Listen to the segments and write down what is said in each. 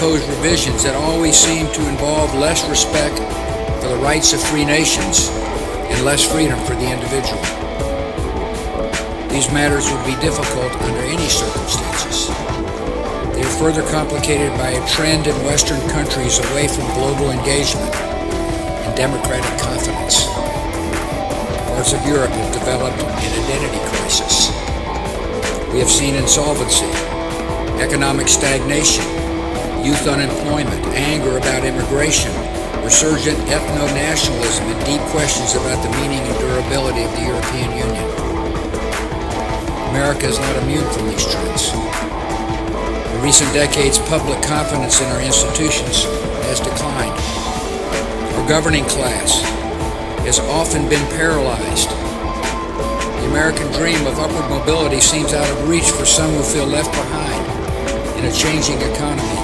proposed revisions that always seem to involve less respect for the rights of free nations and less freedom for the individual. These matters would be difficult under any circumstances. They are further complicated by a trend in Western countries away from global engagement and democratic confidence. Parts of Europe have developed an identity crisis. We have seen insolvency, economic stagnation, youth unemployment, anger about immigration, resurgent ethno-nationalism, and deep questions about the meaning and durability of the European Union. America is not immune from these trends. In recent decades, public confidence in our institutions has declined. Our governing class has often been paralyzed. The American dream of upward mobility seems out of reach for some who feel left behind in a changing economy.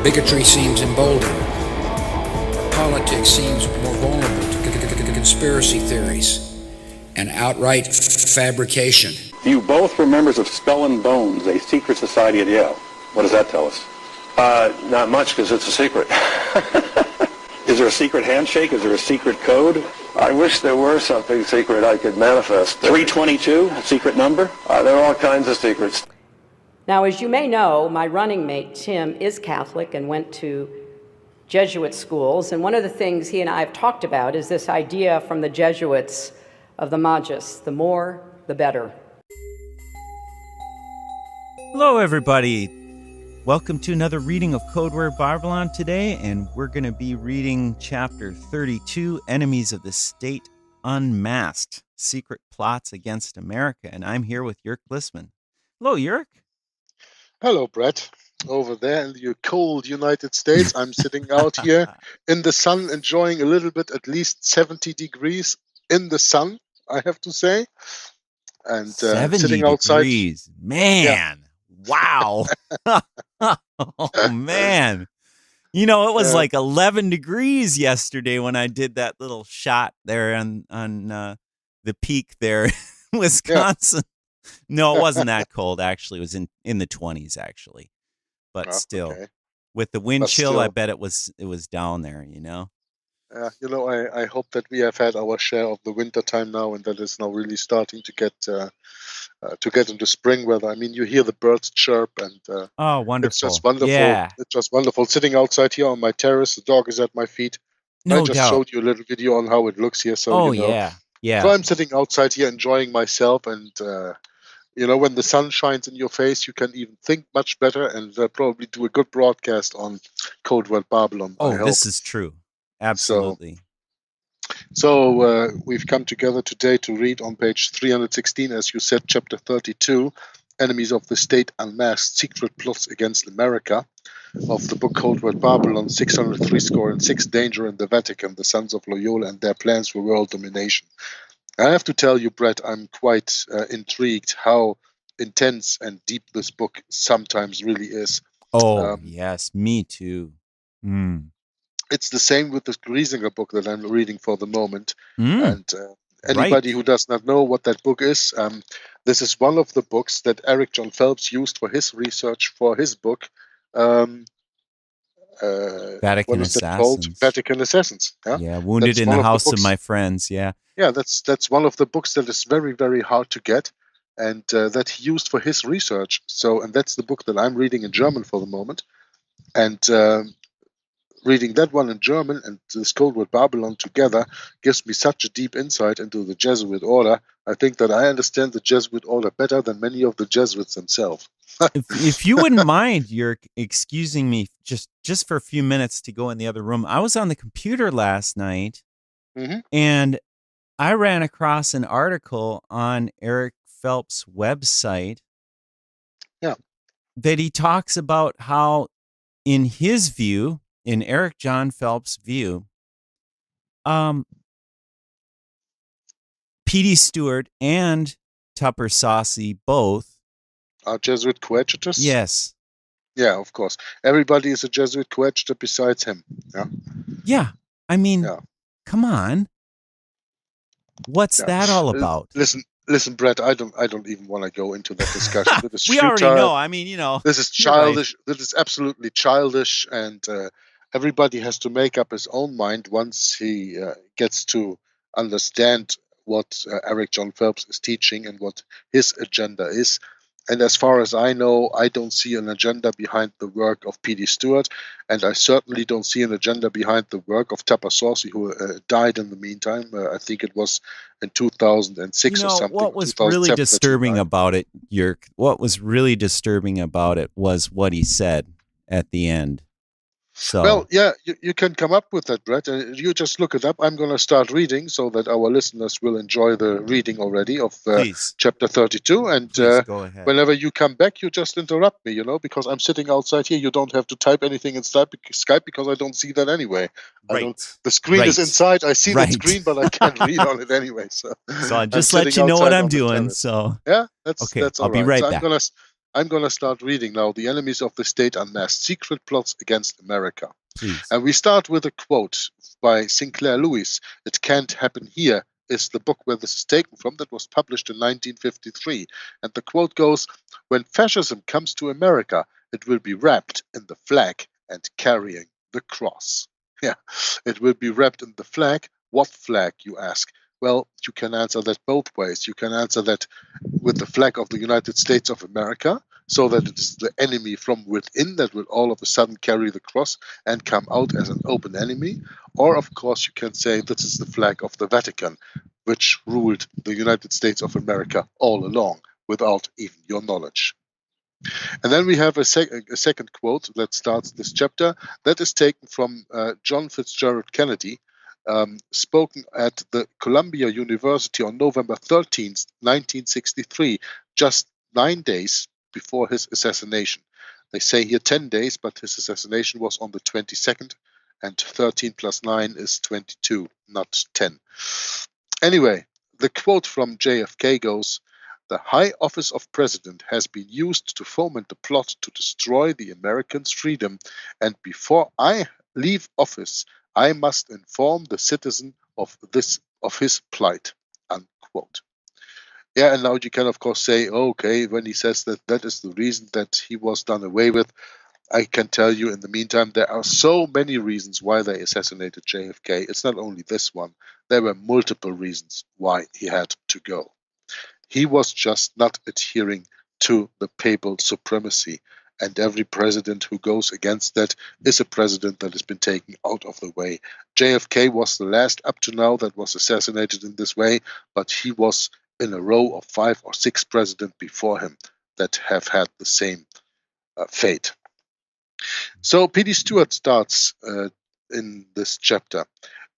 Bigotry seems emboldened. Politics seems more vulnerable to conspiracy theories and outright fabrication. You both were members of Skull and Bones, a secret society at Yale. What does that tell us? Not much, because it's a secret. Is there a secret handshake? Is there a secret code? I wish there were something secret I could manifest. 322, a secret number? There are all kinds of secrets. Now, as you may know, my running mate, Tim, is Catholic and went to Jesuit schools. And one of the things he and I have talked about is this idea from the Jesuits of the Magus, the more, the better. Hello, everybody. Welcome to another reading of Codeword Barbelon today, and we're going to be reading Chapter 32, Enemies of the State Unmasked, Secret Plots Against America. And I'm here with Jörg Lissman. Hello, Jörg. Hello, Brett. Over there in the cold United States, I'm sitting out here in the sun, enjoying a little bit, at least 70 degrees in the sun, I have to say. And 70 sitting outside. degrees. Man. Yeah. Wow. Oh, man. You know, it was like 11 degrees yesterday when I did that little shot there on the peak there in Wisconsin. Yeah. No, it wasn't that cold, actually. It was in the 20s, actually. But still, okay. With the wind chill, I bet it was down there, you know? I hope that we have had our share of the winter time now, and that it's now really starting to get into spring weather. I mean, you hear the birds chirp, and oh, wonderful! It's just wonderful. Yeah. It's just wonderful. Sitting outside here on my terrace, the dog is at my feet. No I just doubt. showed you a little video on how it looks here. So yeah. So I'm sitting outside here enjoying myself, and when the sun shines in your face, you can even think much better and probably do a good broadcast on Codeword Barbelon. Oh, this is true. Absolutely. So we've come together today to read on page 316, as you said, chapter 32, Enemies of the State Unmasked, Secret Plots Against America, of the book Codeword Barbelon, 636, Danger in the Vatican, the Sons of Loyola and Their Plans for World Domination. I have to tell you, Brett, I'm quite intrigued how intense and deep this book sometimes really is. Oh, yes, me too. It's the same with the Griesinger book that I'm reading for the moment. And anybody who does not know what that book is, this is one of the books that Eric John Phelps used for his research for his book. Vatican Assassins. Vatican Assassins. Yeah, Wounded in the House of My Friends. Yeah. Yeah, that's one of the books that is very, very hard to get, and that he used for his research. And that's the book that I'm reading in German for the moment. And reading that one in German and this Codeword Barbelon together gives me such a deep insight into the Jesuit order. I think that I understand the Jesuit order better than many of the Jesuits themselves. if you wouldn't mind, you're excusing me just for a few minutes to go in the other room. I was on the computer last night, and I ran across an article on Eric Phelps' website that he talks about how, in his view, in Eric John Phelps' view, P.D. Stewart and Tupper Saucy both are Jesuit coadjutors? Yes. Yeah, of course. Everybody is a Jesuit coadjutor besides him. Yeah. Yeah. I mean, come on. What's that all about? Listen, Listen, Brett, I don't even want to go into that discussion. That is We already futile. know. I mean, This is you're right. childish. This is absolutely childish, and everybody has to make up his own mind once he gets to understand what Eric John Phelps is teaching and what his agenda is. And as far as I know, I don't see an agenda behind the work of P.D. Stewart, and I certainly don't see an agenda behind the work of Tupper Saucy, who died in the meantime. I think it was in 2006 or something. What was really disturbing about it, Yerk, what was really disturbing about it was what he said at the end. So, well, yeah, you can come up with that, Brett. You just look it up. I'm going to start reading so that our listeners will enjoy the reading already of chapter 32. And go ahead. Whenever you come back, you just interrupt me, because I'm sitting outside here. You don't have to type anything in Skype because I don't see that anyway. Right. The screen is inside. I see the screen, but I can't read on it anyway. So I'll just let you know what I'm doing. So yeah, that's okay. That's all I'll be right back. I'm going to start reading now. The Enemies of the State Unmasked: Secret Plots Against America. Please. And we start with a quote by Sinclair Lewis. It Can't Happen Here is the book where this is taken from, that was published in 1953. And the quote goes, "When fascism comes to America, it will be wrapped in the flag and carrying the cross." Yeah, it will be wrapped in the flag. What flag, you ask? Well, you can answer that both ways. You can answer that with the flag of the United States of America, so that it is the enemy from within that will all of a sudden carry the cross and come out as an open enemy. Or, of course, you can say this is the flag of the Vatican, which ruled the United States of America all along without even your knowledge. And then we have a second quote that starts this chapter that is taken from John Fitzgerald Kennedy, spoken at the Columbia University on November 13th, 1963, just 9 days before his assassination. They say here 10 days, but his assassination was on the 22nd, and 13 plus 9 is 22, not 10. Anyway, the quote from JFK goes, "The high office of president has been used to foment the plot to destroy the Americans' freedom, and before I leave office, I must inform the citizen of his plight," unquote. Yeah, and now you can, of course, say, okay, when he says that is the reason that he was done away with, I can tell you in the meantime, there are so many reasons why they assassinated JFK. It's not only this one. There were multiple reasons why he had to go. He was just not adhering to the papal supremacy. And every president who goes against that is a president that has been taken out of the way. JFK was the last up to now that was assassinated in this way, but he was in a row of 5 or 6 presidents before him that have had the same fate. So P.D. Stewart starts in this chapter.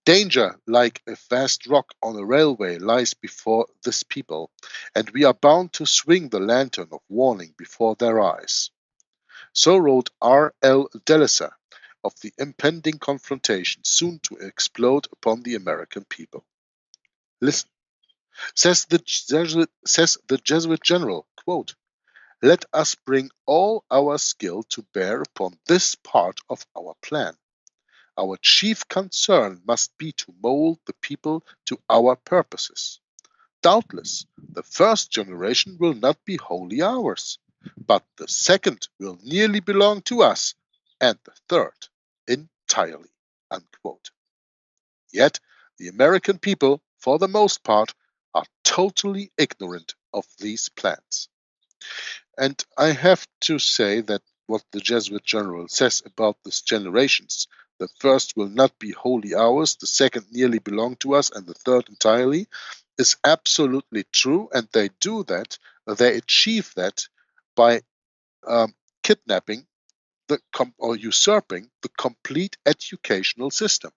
"Danger, like a vast rock on a railway, lies before this people, and we are bound to swing the lantern of warning before their eyes." So wrote R.L. Delisser of the impending confrontation soon to explode upon the American people. Listen, says the Jesuit general, quote, "Let us bring all our skill to bear upon this part of our plan. Our chief concern must be to mold the people to our purposes. Doubtless, the first generation will not be wholly ours, but the second will nearly belong to us, and the third entirely," unquote. Yet, the American people, for the most part, are totally ignorant of these plans. And I have to say that what the Jesuit general says about these generations, the first will not be wholly ours, the second nearly belong to us, and the third entirely, is absolutely true. And they do that, they achieve that by kidnapping or usurping the complete educational system.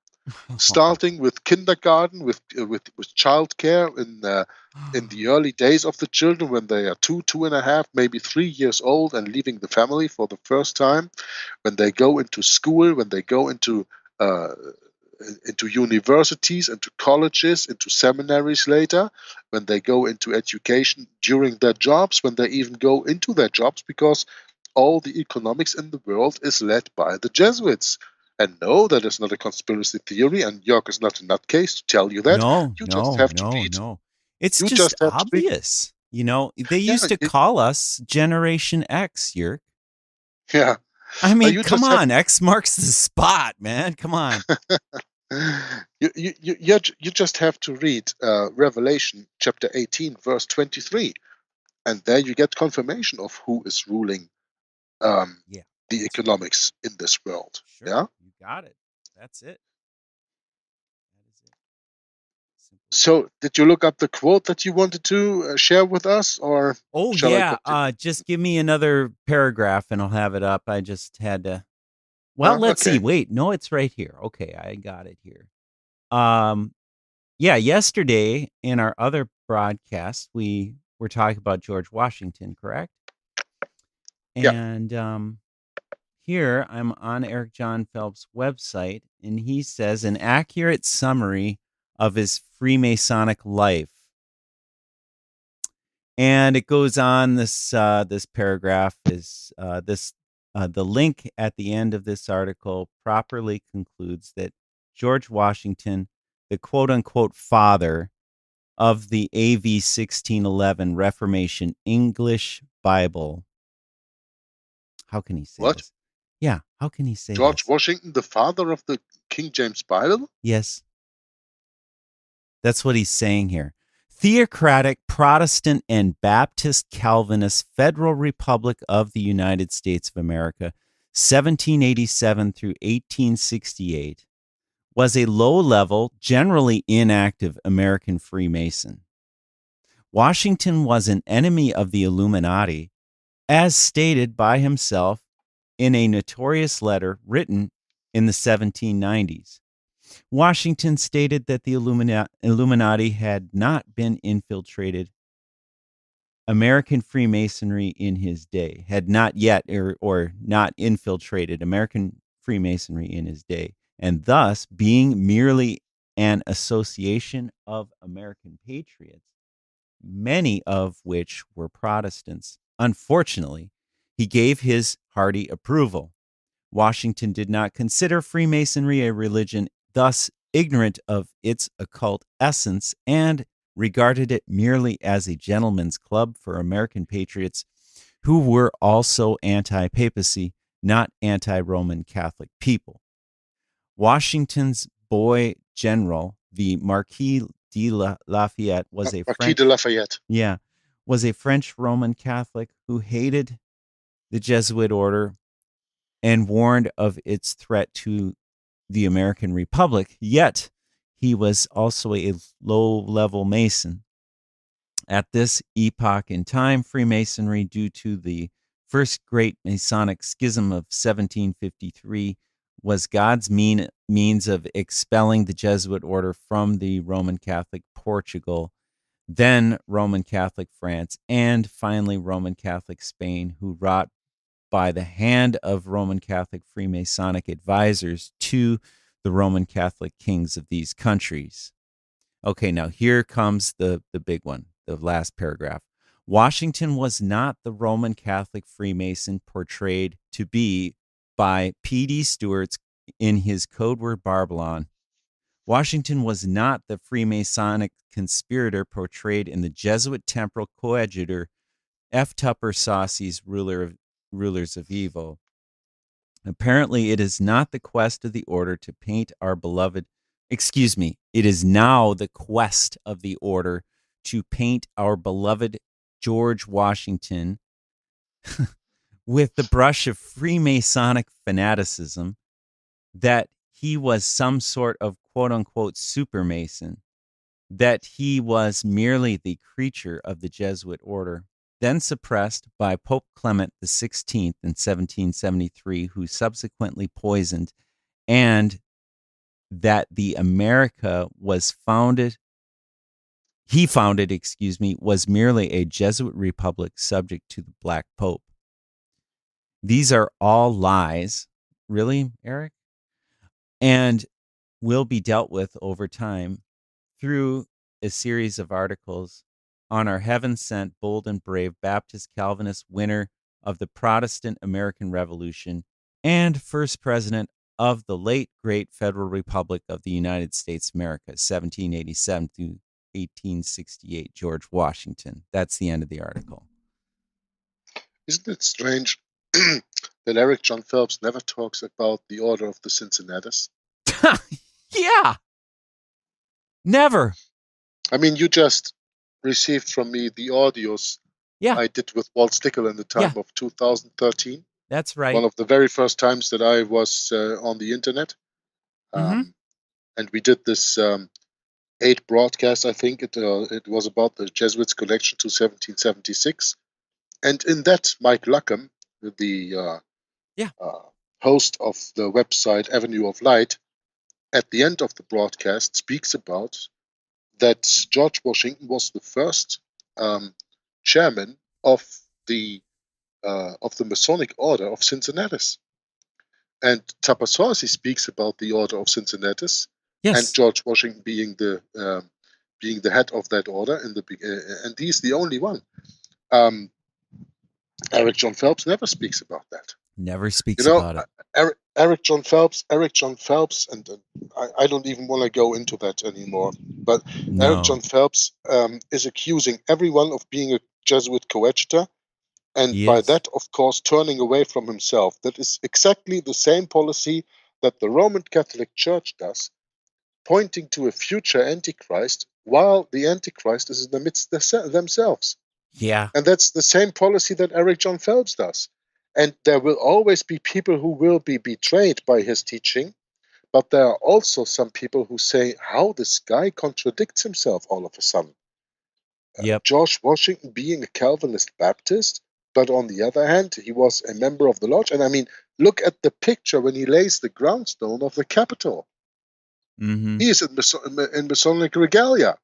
Starting with kindergarten, with childcare in the early days of the children when they are 2.5, maybe 3 years old and leaving the family for the first time, when they go into school, when they go into universities, into colleges, into seminaries later, when they go into education during their jobs, when they even go into their jobs, because all the economics in the world is led by the Jesuits. And no, that is not a conspiracy theory, and York is not a nutcase to tell you that. No, you just have to read. No. It's You just just have to be. obvious. You know, they Yeah, used to call us Generation X, Yerk. yeah. I mean, You come just have on. X marks the spot, man. Come on. you just have to read Revelation chapter 18, verse 23, and there you get confirmation of who is ruling Yeah. the economics in this world. Sure. Yeah. You got it. That's it. That is it. Simple. So, did you look up the quote that you wanted to share with us, or Oh, shall I yeah. continue? Just give me another paragraph and I'll have it up. I just had to. Well, let's see. Okay. Wait, no, it's right here. Okay, I got it here. Yeah, yesterday in our other broadcast, we were talking about George Washington, correct? Yeah. And here I'm on Eric John Phelps' website, and he says an accurate summary of his Freemasonic life. And it goes on. This paragraph is the link at the end of this article properly concludes that George Washington, the quote unquote father of the AV 1611 Reformation English Bible. How can he say What? this? Yeah, how can he say George this? Washington, the father of the King James Bible? Yes. That's what he's saying here. Theocratic Protestant and Baptist Calvinist Federal Republic of the United States of America, 1787 through 1868, was a low-level, generally inactive American Freemason. Washington was an enemy of the Illuminati, as stated by himself in a notorious letter written in the 1790s. Washington stated that the Illuminati had not been infiltrated American Freemasonry in his day, had not yet or not infiltrated American Freemasonry in his day, and thus being merely an association of American patriots, many of which were Protestants. Unfortunately, he gave his hearty approval. Washington did not consider Freemasonry a religion, thus ignorant of its occult essence, and regarded it merely as a gentleman's club for American patriots who were also anti-papacy, not anti-Roman Catholic people. Washington's boy general, the Marquis de Lafayette, was a Marquis de Lafayette. was a French Roman Catholic who hated the Jesuit order and warned of its threat to the American Republic. Yet he was also a low-level Mason. At this epoch in time, Freemasonry, due to the first great Masonic schism of 1753, was God's means of expelling the Jesuit order from the Roman Catholic Portugal, then Roman Catholic France, and finally Roman Catholic Spain, who wrought by the hand of Roman Catholic Freemasonic advisors to the Roman Catholic kings of these countries. Okay, now here comes the big one, the last paragraph. Washington was not the Roman Catholic Freemason portrayed to be by P.D. Stewart's in his Codeword Barbelon. Washington was not the Freemasonic conspirator portrayed in the Jesuit temporal coadjutor F. Tupper Saucy's Rulers of Evil. Apparently, it is not the quest of the order to paint our beloved, it is now the quest of the order to paint our beloved George Washington with the brush of Freemasonic fanaticism, that he was some sort of quote-unquote supermason, that he was merely the creature of the Jesuit order, then suppressed by Pope Clement XVI in 1773, who subsequently poisoned, and that the America was founded, was merely a Jesuit republic subject to the Black Pope. These are all lies. Really, Eric? And will be dealt with over time through a series of articles on our heaven-sent, bold and brave Baptist Calvinist winner of the Protestant American Revolution and first president of the late great Federal Republic of the United States of America, 1787 through 1868, George Washington. That's the end of the article. Isn't it strange that Eric John Phelps never talks about the Order of the Cincinnatus? Yeah. Never. I mean, you just received from me the audios Yeah. I did with Walt Stickel in the time of 2013. That's right. One of the very first times that I was on the internet. And we did this 8 broadcasts, I think. It was about the Jesuits' connection to 1776. And in that, Mike Luckham, the host of the website Avenue of Light, at the end of the broadcast speaks about that George Washington was the first chairman of the Masonic Order of Cincinnatus. And Tapasausi speaks about the Order of Cincinnatus, and George Washington being the head of that order, and he's the only one. Eric John Phelps never speaks about that. Never speaks about it. Eric John Phelps, and I don't even want to go into that anymore. But No. Eric John Phelps is accusing everyone of being a Jesuit coadjutor, and by that, of course, turning away from himself. That is exactly the same policy that the Roman Catholic Church does, pointing to a future Antichrist, while the Antichrist is in the midst themselves. Yeah. And that's the same policy that Eric John Phelps does. And there will always be people who will be betrayed by his teaching, but there are also some people who say, how this guy contradicts himself all of a sudden. George Washington being a Calvinist Baptist, but on the other hand, he was a member of the lodge. And I mean, look at the picture when he lays the groundstone of the Capitol. He is in Masonic regalia.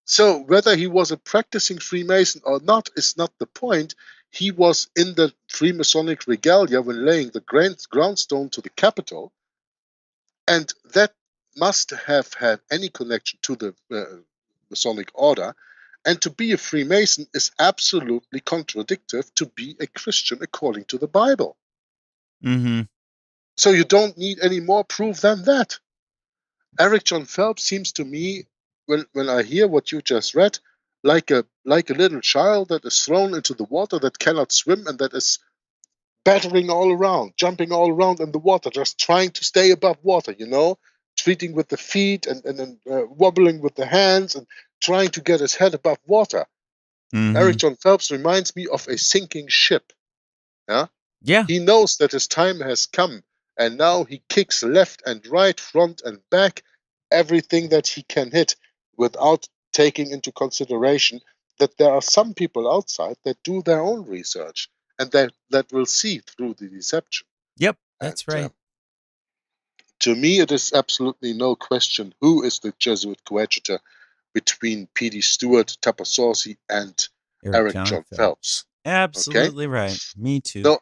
So whether he was a practicing Freemason or not is not the point. He was in the Freemasonic regalia when laying the groundstone to the Capitol, and that must have had any connection to the Masonic order. And to be a Freemason is absolutely contradictory to be a Christian according to the Bible. So you don't need any more proof than that. Eric John Phelps seems to me, when I hear what you just read, like a little child that is thrown into the water, that cannot swim, and that is battering all around, jumping all around in the water, just trying to stay above water, treating with the feet and wobbling with the hands and trying to get his head above water. Eric John Phelps reminds me of a sinking ship. Yeah. He knows that his time has come, and now he kicks left and right, front and back, everything that he can hit, without taking into consideration that there are some people outside that do their own research and that will see through the deception. Yep, that's right. To me, it is absolutely no question who is the Jesuit coadjutor between P.D. Stewart, Tapasausi, and Eric John Phelps. Absolutely right. Me too. No,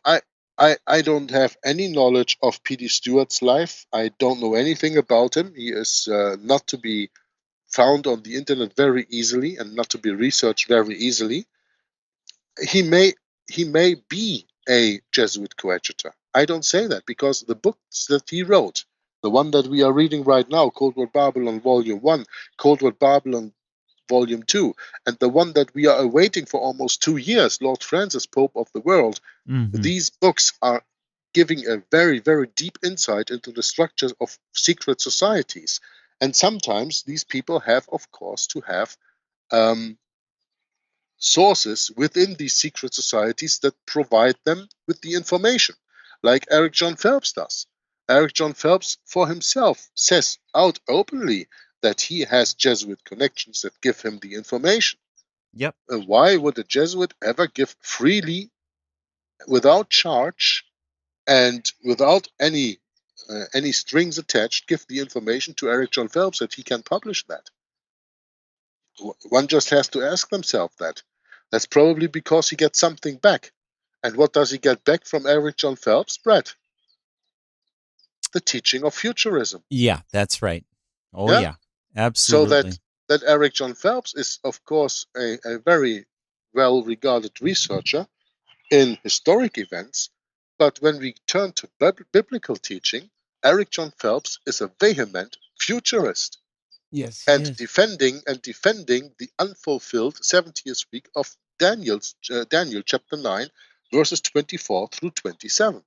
I don't have any knowledge of P.D. Stewart's life. I don't know anything about him. He is not to be found on the internet very easily and not to be researched very easily. He may be a Jesuit coadjutor. I don't say that, because the books that he wrote, the one that we are reading right now, Codeword Barbelon Volume 1, Codeword Barbelon Volume 2, and the one that we are awaiting for almost 2 years, Lord Francis, Pope of the World, these books are giving a very, very deep insight into the structures of secret societies. And sometimes these people have, of course, to have sources within these secret societies that provide them with the information, like Eric John Phelps does. Eric John Phelps, for himself, says out openly that he has Jesuit connections that give him the information. Yep. And why would a Jesuit ever give freely, without charge, and without any strings attached, give the information to Eric John Phelps that he can publish that? One just has to ask themselves that. That's probably because he gets something back. And what does he get back from Eric John Phelps? Brett. The teaching of futurism. Yeah, that's right. Oh, yeah. Absolutely. So that Eric John Phelps is, of course, a very well-regarded researcher in historic events. But when we turn to biblical teaching, Eric John Phelps is a vehement futurist. Yes, he and is. defending the unfulfilled 70th week of Daniel chapter 9, verses 24 through 27.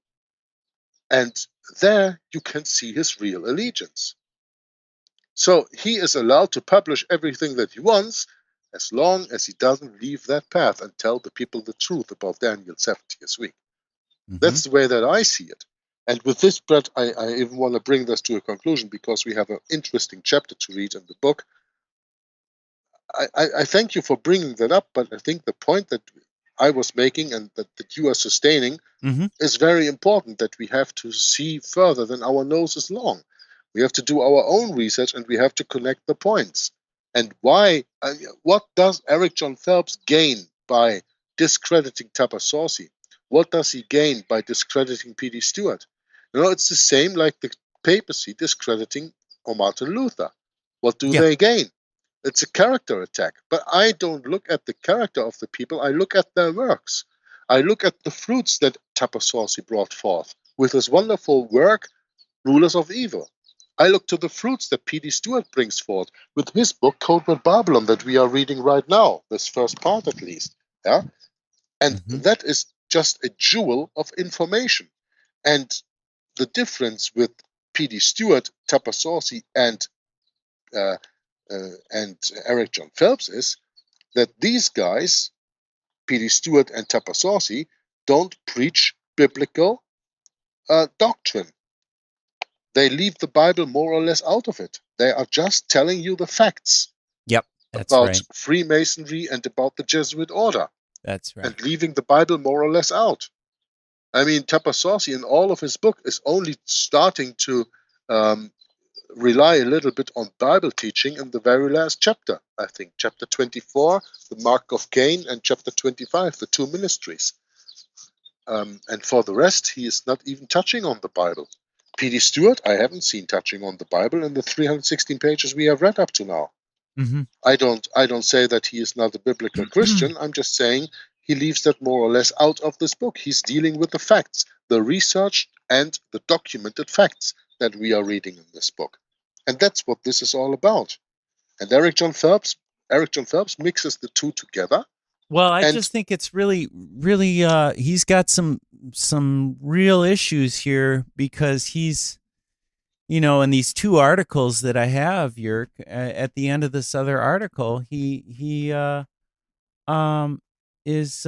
And there you can see his real allegiance. So he is allowed to publish everything that he wants, as long as he doesn't leave that path and tell the people the truth about Daniel's 70th week. That's the way that I see it. And with this, Brett, I even want to bring this to a conclusion, because we have an interesting chapter to read in the book. I thank you for bringing that up, but I think the point that I was making and that you are sustaining is very important, that we have to see further than our nose is long. We have to do our own research, and we have to connect the points. And why? What does Eric John Phelps gain by discrediting Tapasauce? What does he gain by discrediting P.D. Stewart? It's the same like the papacy discrediting Martin Luther. What do they gain? It's a character attack. But I don't look at the character of the people. I look at their works. I look at the fruits that Tapasauce brought forth with his wonderful work, Rulers of Evil. I look to the fruits that P.D. Stewart brings forth with his book, Codeword Barbelon, that we are reading right now, this first part at least. Yeah, and that is just a jewel of information. And the difference with P.D. Stewart, Tapasauce, and Eric John Phelps is that these guys, P.D. Stewart and Tapasauce, don't preach biblical doctrine. They leave the Bible more or less out of it. They are just telling you the facts. Yep, that's about right. Freemasonry and about the Jesuit order. That's right. And leaving the Bible more or less out. I mean, Tapasauce in all of his book is only starting to rely a little bit on Bible teaching in the very last chapter, I think. Chapter 24, the mark of Cain, and chapter 25, the two ministries. And for the rest, he is not even touching on the Bible. P.D. Stewart, I haven't seen touching on the Bible in the 316 pages we have read up to now. I don't say that he is not a biblical Christian. I'm just saying he leaves that more or less out of this book. He's dealing with the facts, the research and the documented facts that we are reading in this book. And that's what this is all about. And Eric John Phelps mixes the two together. Well, I just think it's really, he's got some real issues here, because he's, in these two articles that I have, Jörg, at the end of this other article, he is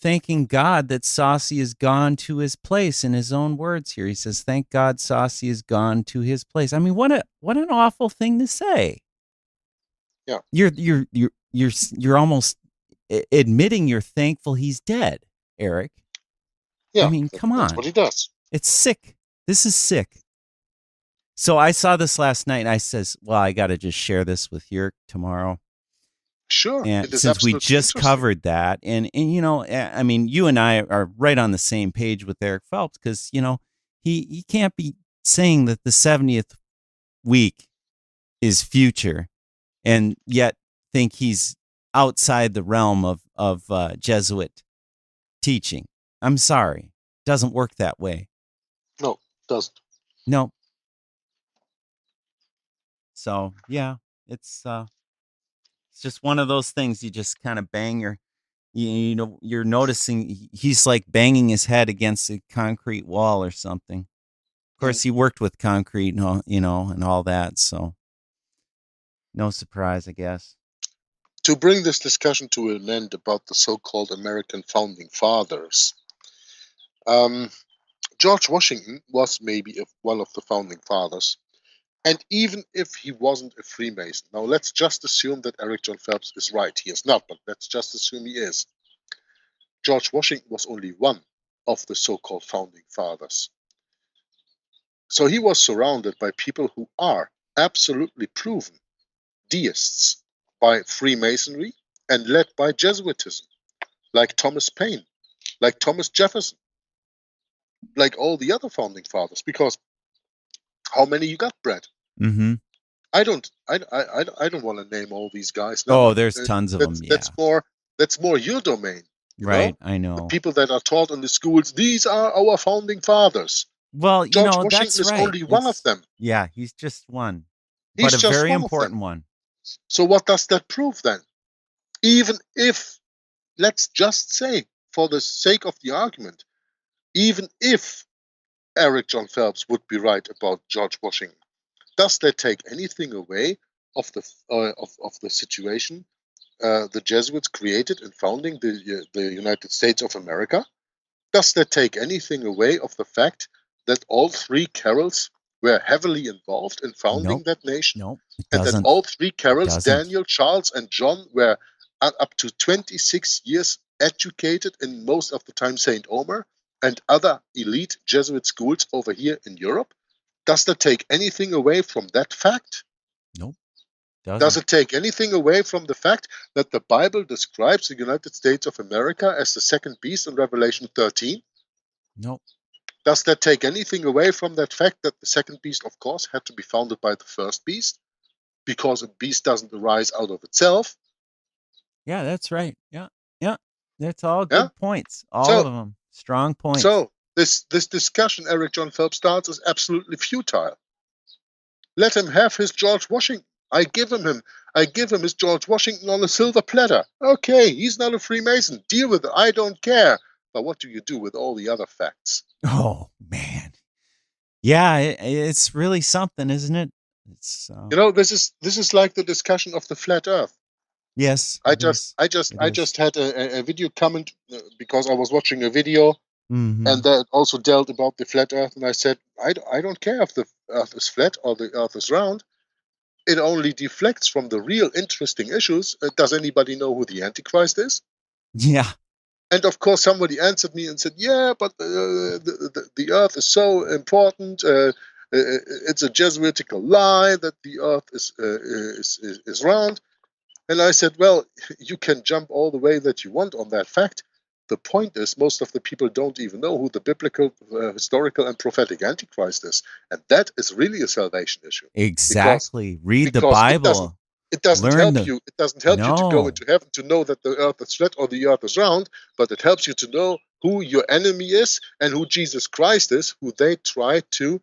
thanking God that Saucy has gone to his place. In his own words here, he says, "Thank God Saucy has gone to his place." I mean, what an awful thing to say. Yeah, you're almost admitting you're thankful he's dead, Eric. Yeah, I mean, come on. That's what he does. It's sick. This is sick. So I saw this last night, and I says, well, I got to just share this with Jörg tomorrow. Sure. And since we just covered that, and I mean, you and I are right on the same page with Eric Phelps, because, he can't be saying that the 70th week is future and yet think he's outside the realm of Jesuit teaching. I'm sorry. It doesn't work that way. No, it doesn't. No. So, yeah, it's just one of those things you just kind of bang you're noticing he's like banging his head against a concrete wall or something. Of course, he worked with concrete and and all that, so no surprise, I guess. To bring this discussion to an end about the so-called American founding fathers, George Washington was maybe one of the founding fathers. And even if he wasn't a Freemason, now let's just assume that Eric John Phelps is right. He is not, but let's just assume he is. George Washington was only one of the so-called founding fathers. So he was surrounded by people who are absolutely proven deists by Freemasonry and led by Jesuitism, like Thomas Paine, like Thomas Jefferson, like all the other founding fathers. Because how many you got, Brad? Mm-hmm. I don't want to name all these guys. No, oh, there's tons of them. Yeah. That's more your domain. Right, I know. The people that are taught in the schools, these are our founding fathers. Well, George Washington that's is right. only one of them. Yeah, he's just one. He's but a just very one of important them. one. So what does that prove then? Even if, let's just say, for the sake of the argument, even if Eric John Phelps would be right about George Washington, does that take anything away of the situation the Jesuits created in founding the United States of America? Does that take anything away of the fact that all three Carols were heavily involved in founding Nope. that nation? Nope. It And that doesn't. all three Carols, doesn't. Daniel, Charles, and John, were up to 26 years educated in most of the time St. Omer and other elite Jesuit schools over here in Europe? Does that take anything away from that fact? Nope. Does Doesn't. it take anything away from the fact that the Bible describes the United States of America as the second beast in Revelation 13? Nope. Does that take anything away from that fact that the second beast, of course, had to be founded by the first beast? Because a beast doesn't arise out of itself. Yeah, that's right. Yeah. Yeah. That's all Yeah? good points. All So- of them. Strong points. So this discussion Eric John Phelps starts is absolutely futile. Let him have his George Washington. I give him his George Washington on a silver platter. Okay, he's not a Freemason. Deal with it. I don't care. But what do you do with all the other facts? Oh man. Yeah, it's really something, isn't it? It's You know, this is like the discussion of the flat Earth. yes. I it just is. had a video comment because I was watching a video Mhm. and that also dealt about the flat Earth, and I said I don't care if the Earth is flat or the Earth is round. It only deflects from the real interesting issues. Does anybody know who the Antichrist is? Yeah. And of course, somebody answered me and said, "Yeah, but the Earth is so important. It's a Jesuitical lie that the Earth is round." And I said, "Well, you can jump all the way that you want on that fact. The point is, most of the people don't even know who the biblical, historical, and prophetic Antichrist is, and that is really a salvation issue. Exactly. Read the because Bible. It doesn't Learn help the- you. It doesn't help you to go No. into heaven to know that the Earth is flat or the Earth is round, but it helps you to know who your enemy is and who Jesus Christ is, who they try to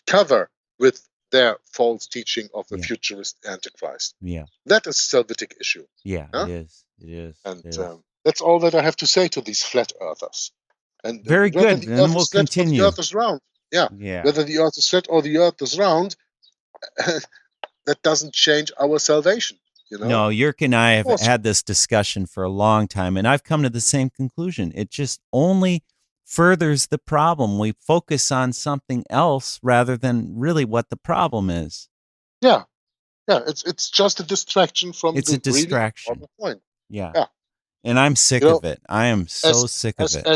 cover with their false teaching of the Yeah. futurist Antichrist. Yeah. That is a Salvific issue. Yeah, Huh? it is. It is. And It is. that's all that I have to say to these flat earthers. And Very whether good. the Then Earth we'll is flat or continue. the Earth is round. Yeah. Yeah. Whether the Earth is flat or the Earth is round, that doesn't change our salvation. You know? No, Yerk and I have course. had this discussion for a long time, and I've come to the same conclusion. It just only furthers the problem. We focus on something else rather than really what the problem is. Yeah. Yeah. It's just a distraction from It's the a distraction. really important point. Yeah. Yeah. And I'm sick You know, of it. I am so sick of it.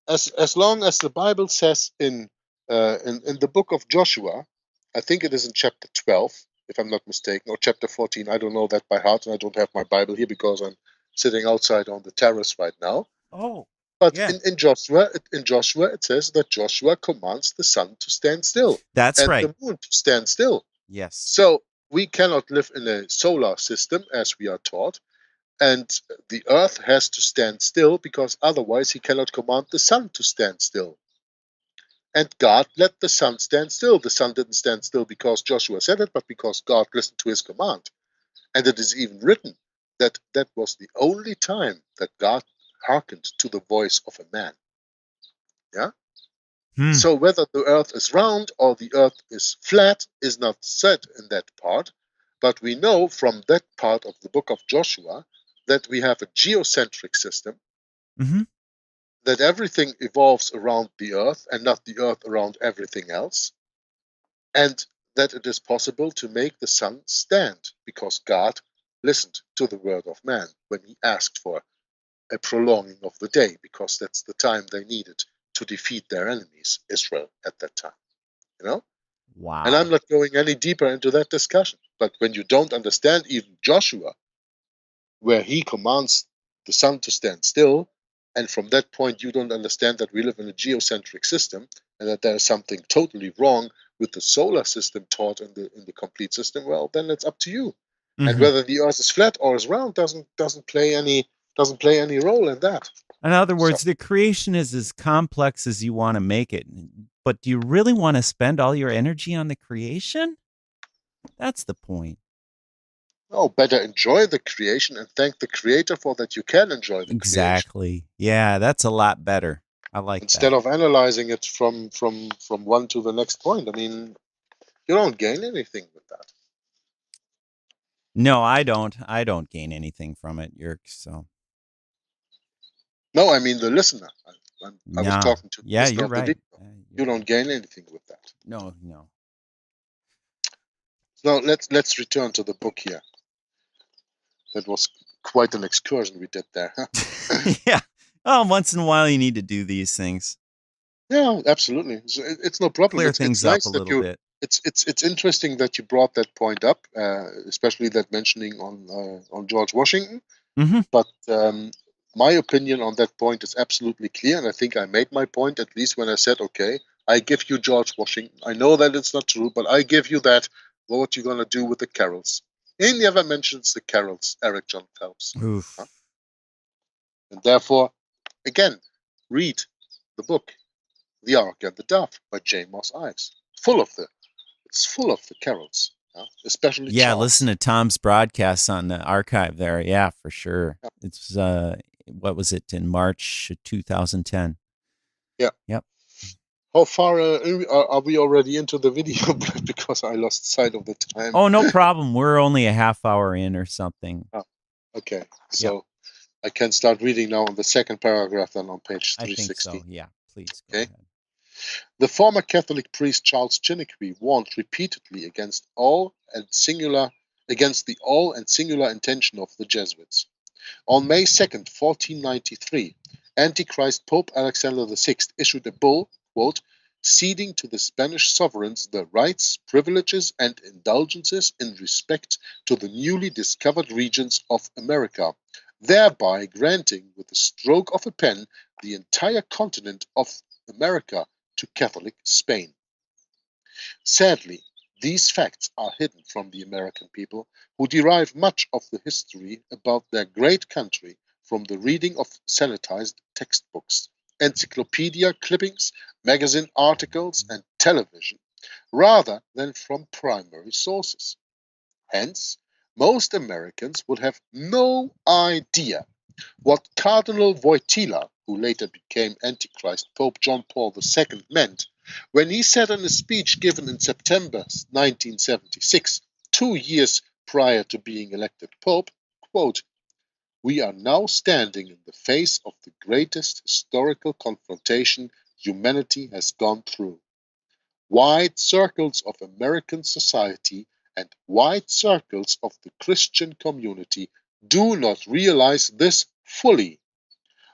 As long as the Bible says in the book of Joshua, I think it is in chapter 12, if I'm not mistaken, or chapter 14. I don't know that by heart, and I don't have my Bible here because I'm sitting outside on the terrace right now. Oh. But Yeah. in Joshua, it says that Joshua commands the sun to stand still That's and right. the moon to stand still. Yes. So we cannot live in a solar system as we are taught, and the earth has to stand still because otherwise he cannot command the sun to stand still. And God let the sun stand still. The sun didn't stand still because Joshua said it, but because God listened to his command. And it is even written that that was the only time that God hearkened to the voice of a man. Yeah? Hmm. So whether the earth is round or the earth is flat is not said in that part, but we know from that part of the book of Joshua that we have a geocentric system, Mm-hmm. that everything evolves around the earth and not the earth around everything else, and that it is possible to make the sun stand because God listened to the word of man when he asked for a prolonging of the day, because that's the time they needed to defeat their enemies, Israel, at that time. You know? Wow. And I'm not going any deeper into that discussion. But when you don't understand even Joshua, where he commands the sun to stand still, and from that point you don't understand that we live in a geocentric system and that there is something totally wrong with the solar system taught in the complete system, well, then it's up to you. And Mhm. whether the earth is flat or is round doesn't play any role in that. In other words, the creation is as complex as you want to make it. But do you really want to spend all your energy on the creation? That's the point. Oh, better enjoy the creation and thank the Creator for that you can enjoy the creation. Exactly. Yeah, that's a lot better. I like Instead that. of analyzing it from one to the next point. I mean, you don't gain anything with that. No, I don't. I don't gain anything from it, Yerk. So No, I mean the listener. I was nah. talking to the Yeah, listener you're of the right. video. You're You don't right. gain anything with that. No. So let's return to the book here. That was quite an excursion we did there. Huh? Yeah. Oh, once in a while you need to do these things. Yeah, absolutely. It's no problem. Clear It's things up nice a that little you. bit. It's interesting that you brought that point up, especially that mentioning on George Washington. Mm-hmm. But my opinion on that point is absolutely clear, and I think I made my point at least when I said, okay, I give you George Washington. I know that it's not true, but I give you that. What you gonna do with the carols? He never mentions the carols, Eric John Phelps. Oof. Huh? And therefore, again, read the book, The Ark and the Dove by J. Moss Ives. It's full of the carols, especially Yeah, Charles. listen to Tom's broadcasts on the archive there. Yeah, for sure. Yeah. It's what was it in March 2010? Yeah. Yep. How far are we already into the video? Because I lost sight of the time. Oh, no problem. We're only a half hour in or something. Oh, okay, so I can start reading now on the second paragraph then on page 360. I think so. Yeah, please go Okay. ahead. The former Catholic priest Charles Chiniquy warned repeatedly against the all and singular intention of the Jesuits. On May 2nd, 1493, Antichrist Pope Alexander VI issued a bull, quote, ceding to the Spanish sovereigns the rights, privileges, and indulgences in respect to the newly discovered regions of America, thereby granting with the stroke of a pen the entire continent of America to Catholic Spain. Sadly, these facts are hidden from the American people, who derive much of the history about their great country from the reading of sanitized textbooks, encyclopedia clippings, magazine articles, and television, rather than from primary sources. Hence, most Americans would have no idea what Cardinal Wojtyla, who later became Antichrist Pope John Paul II, meant when he said in a speech given in September 1976, 2 years prior to being elected Pope, quote, "We are now standing in the face of the greatest historical confrontation humanity has gone through. Wide circles of American society and wide circles of the Christian community do not realize this fully.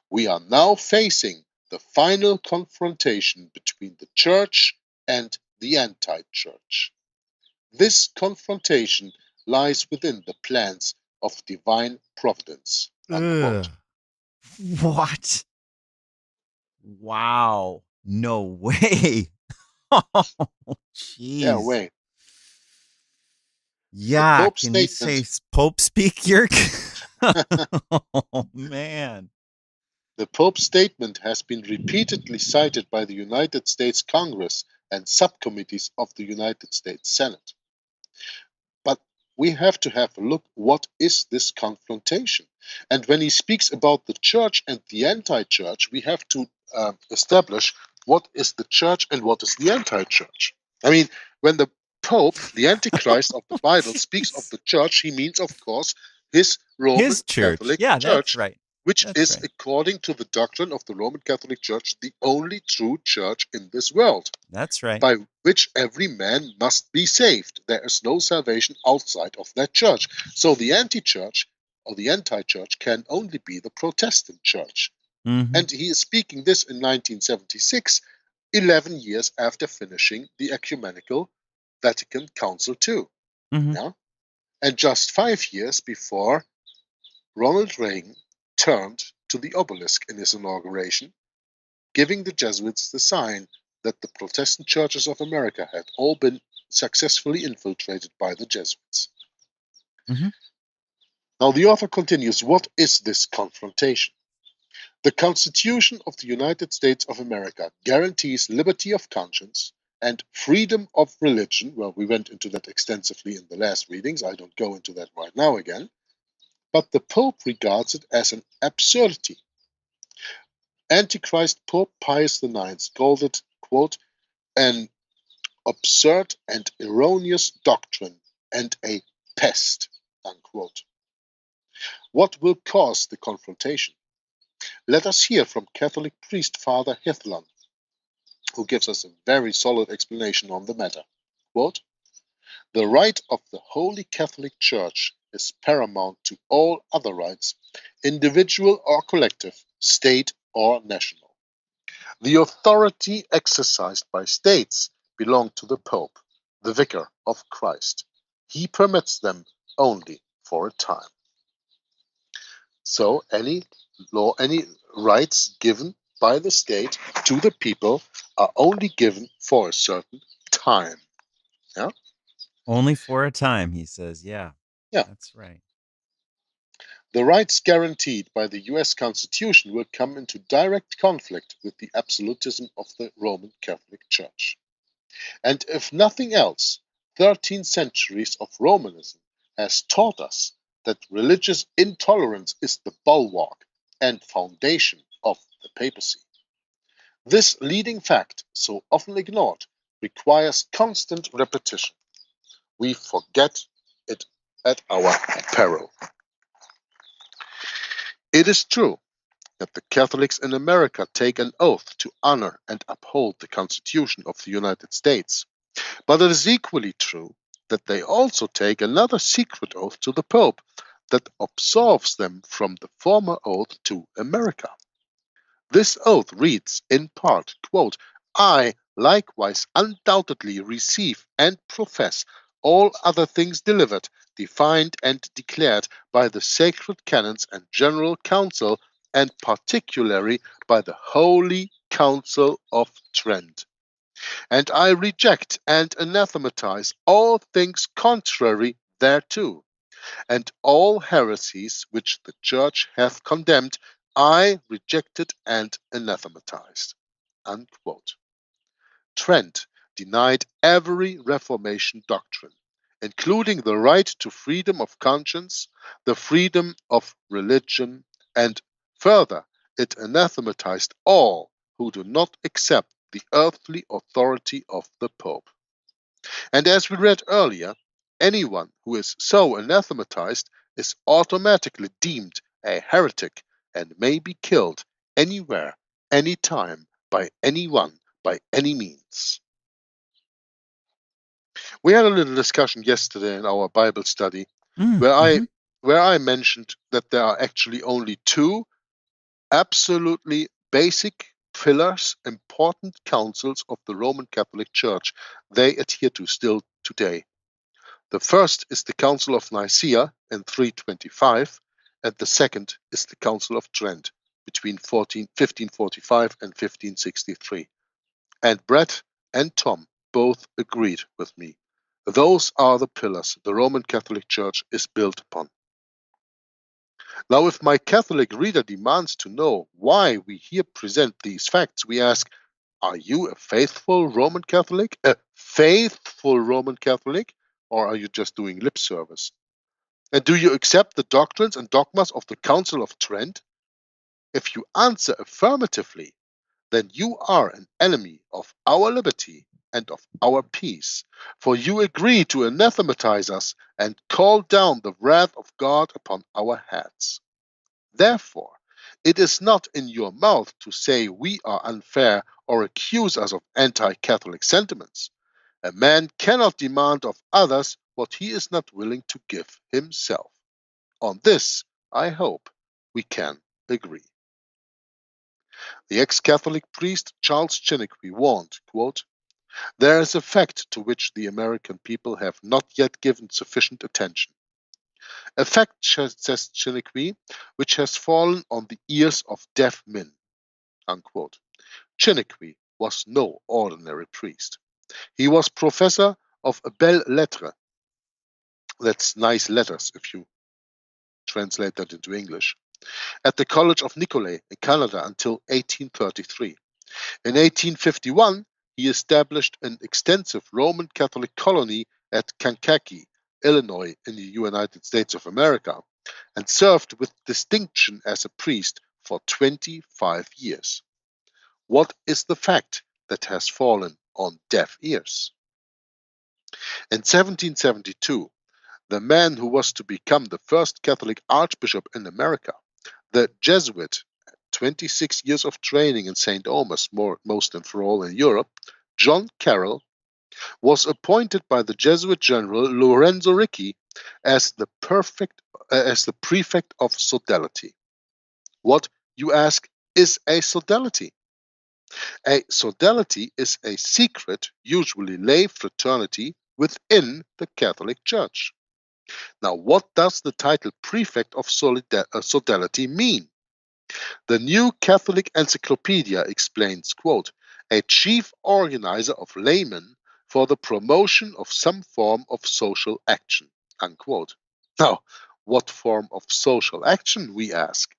We are now facing the final confrontation between the Church and the anti-Church. This confrontation lies within the plans of divine providence." Unquote. What? Wow. No way. Oh, jeez. Yeah, wait. Yeah, Pope's can you statement- say Pope speak, Yerk? Oh, man. The Pope's statement has been repeatedly cited by the United States Congress and subcommittees of the United States Senate. But we have to have a look, what is this confrontation? And when he speaks about the church and the anti-church, we have to establish what is the church and what is the anti-church. I mean, when the Pope, the Antichrist of the Bible, speaks of the church, he means, of course, his Roman His church. Catholic Yeah, Church, that's right. which That's is, right. according to the doctrine of the Roman Catholic Church, the only true church in this world, That's right. by which every man must be saved. There is no salvation outside of that church. So the anti-church or the anti-church can only be the Protestant church. Mhm. And he is speaking this in 1976, 11 years after finishing the ecumenical Vatican Council II. Mhm. Yeah? And just 5 years before Ronald Reagan turned to the obelisk in his inauguration, giving the Jesuits the sign that the Protestant churches of America had all been successfully infiltrated by the Jesuits. Mhm. Now the author continues, what is this confrontation? The Constitution of the United States of America guarantees liberty of conscience and freedom of religion. Well, we went into that extensively in the last readings. I don't go into that right now again. But the Pope regards it as an absurdity. Antichrist Pope Pius IX called it, quote, an absurd and erroneous doctrine and a pest, unquote. What will cause the confrontation? Let us hear from Catholic priest Father Hithlon, who gives us a very solid explanation on the matter. Quote, the right of the Holy Catholic Church is paramount to all other rights, individual or collective, state or national. The authority exercised by states belong to the Pope, the Vicar of Christ. He permits them only for a time. So any law, any rights given by the state to the people are only given for a certain time. Yeah? Only for a time, he says. Yeah. Yeah. That's right. The rights guaranteed by the US Constitution will come into direct conflict with the absolutism of the Roman Catholic Church. And if nothing else, 13 centuries of Romanism has taught us that religious intolerance is the bulwark and foundation of the papacy. This leading fact, so often ignored, requires constant repetition. We forget it at our peril. It is true that the Catholics in America take an oath to honor and uphold the Constitution of the United States, but it is equally true that they also take another secret oath to the Pope that absolves them from the former oath to America. This oath reads, in part, quote, I likewise undoubtedly receive and profess all other things delivered, defined and declared by the sacred canons and general council, and particularly by the Holy Council of Trent. And I reject and anathematize all things contrary thereto, and all heresies which the Church hath condemned, I rejected and anathematized. Unquote. Trent denied every Reformation doctrine, including the right to freedom of conscience, the freedom of religion, and further, it anathematized all who do not accept the earthly authority of the Pope. And as we read earlier, anyone who is so anathematized is automatically deemed a heretic and may be killed anywhere, anytime, by anyone, by any means. We had a little discussion yesterday in our Bible study where I mentioned that there are actually only two absolutely basic pillars, important councils of the Roman Catholic Church they adhere to still today. The first is the Council of Nicaea in 325, and the second is the Council of Trent between 1545 and 1563. And Brett and Tom both agreed with me. Those are the pillars the Roman Catholic Church is built upon. Now, if my Catholic reader demands to know why we here present these facts, we ask, are you a faithful Roman Catholic? A faithful Roman Catholic? Or are you just doing lip service? And do you accept the doctrines and dogmas of the Council of Trent? If you answer affirmatively, then you are an enemy of our liberty and of our peace, for you agree to anathematize us and call down the wrath of God upon our heads. Therefore, it is not in your mouth to say we are unfair or accuse us of anti-Catholic sentiments. A man cannot demand of others what he is not willing to give himself. On this, I hope, we can agree. The ex-Catholic priest Charles Chiniquy warned, quote, there is a fact to which the American people have not yet given sufficient attention. A fact, says Chiniquy, which has fallen on the ears of deaf men. Unquote. Chiniquy was no ordinary priest. He was professor of belles lettres. That's nice letters if you translate that into English. At the College of Nicolet in Canada until 1833. In 1851, he established an extensive Roman Catholic colony at Kankakee, Illinois, in the United States of America, and served with distinction as a priest for 25 years. What is the fact that has fallen on deaf ears? In 1772, the man who was to become the first Catholic archbishop in America, the Jesuit, 26 years of training in St. Omer's, most and for all in Europe, John Carroll, was appointed by the Jesuit general Lorenzo Ricci as the prefect of sodality. What, you ask, is a sodality? A sodality is a secret, usually lay fraternity within the Catholic Church. Now, what does the title prefect of sodality mean? The New Catholic Encyclopedia explains, quote, a chief organizer of laymen for the promotion of some form of social action, unquote. Now, what form of social action, we ask?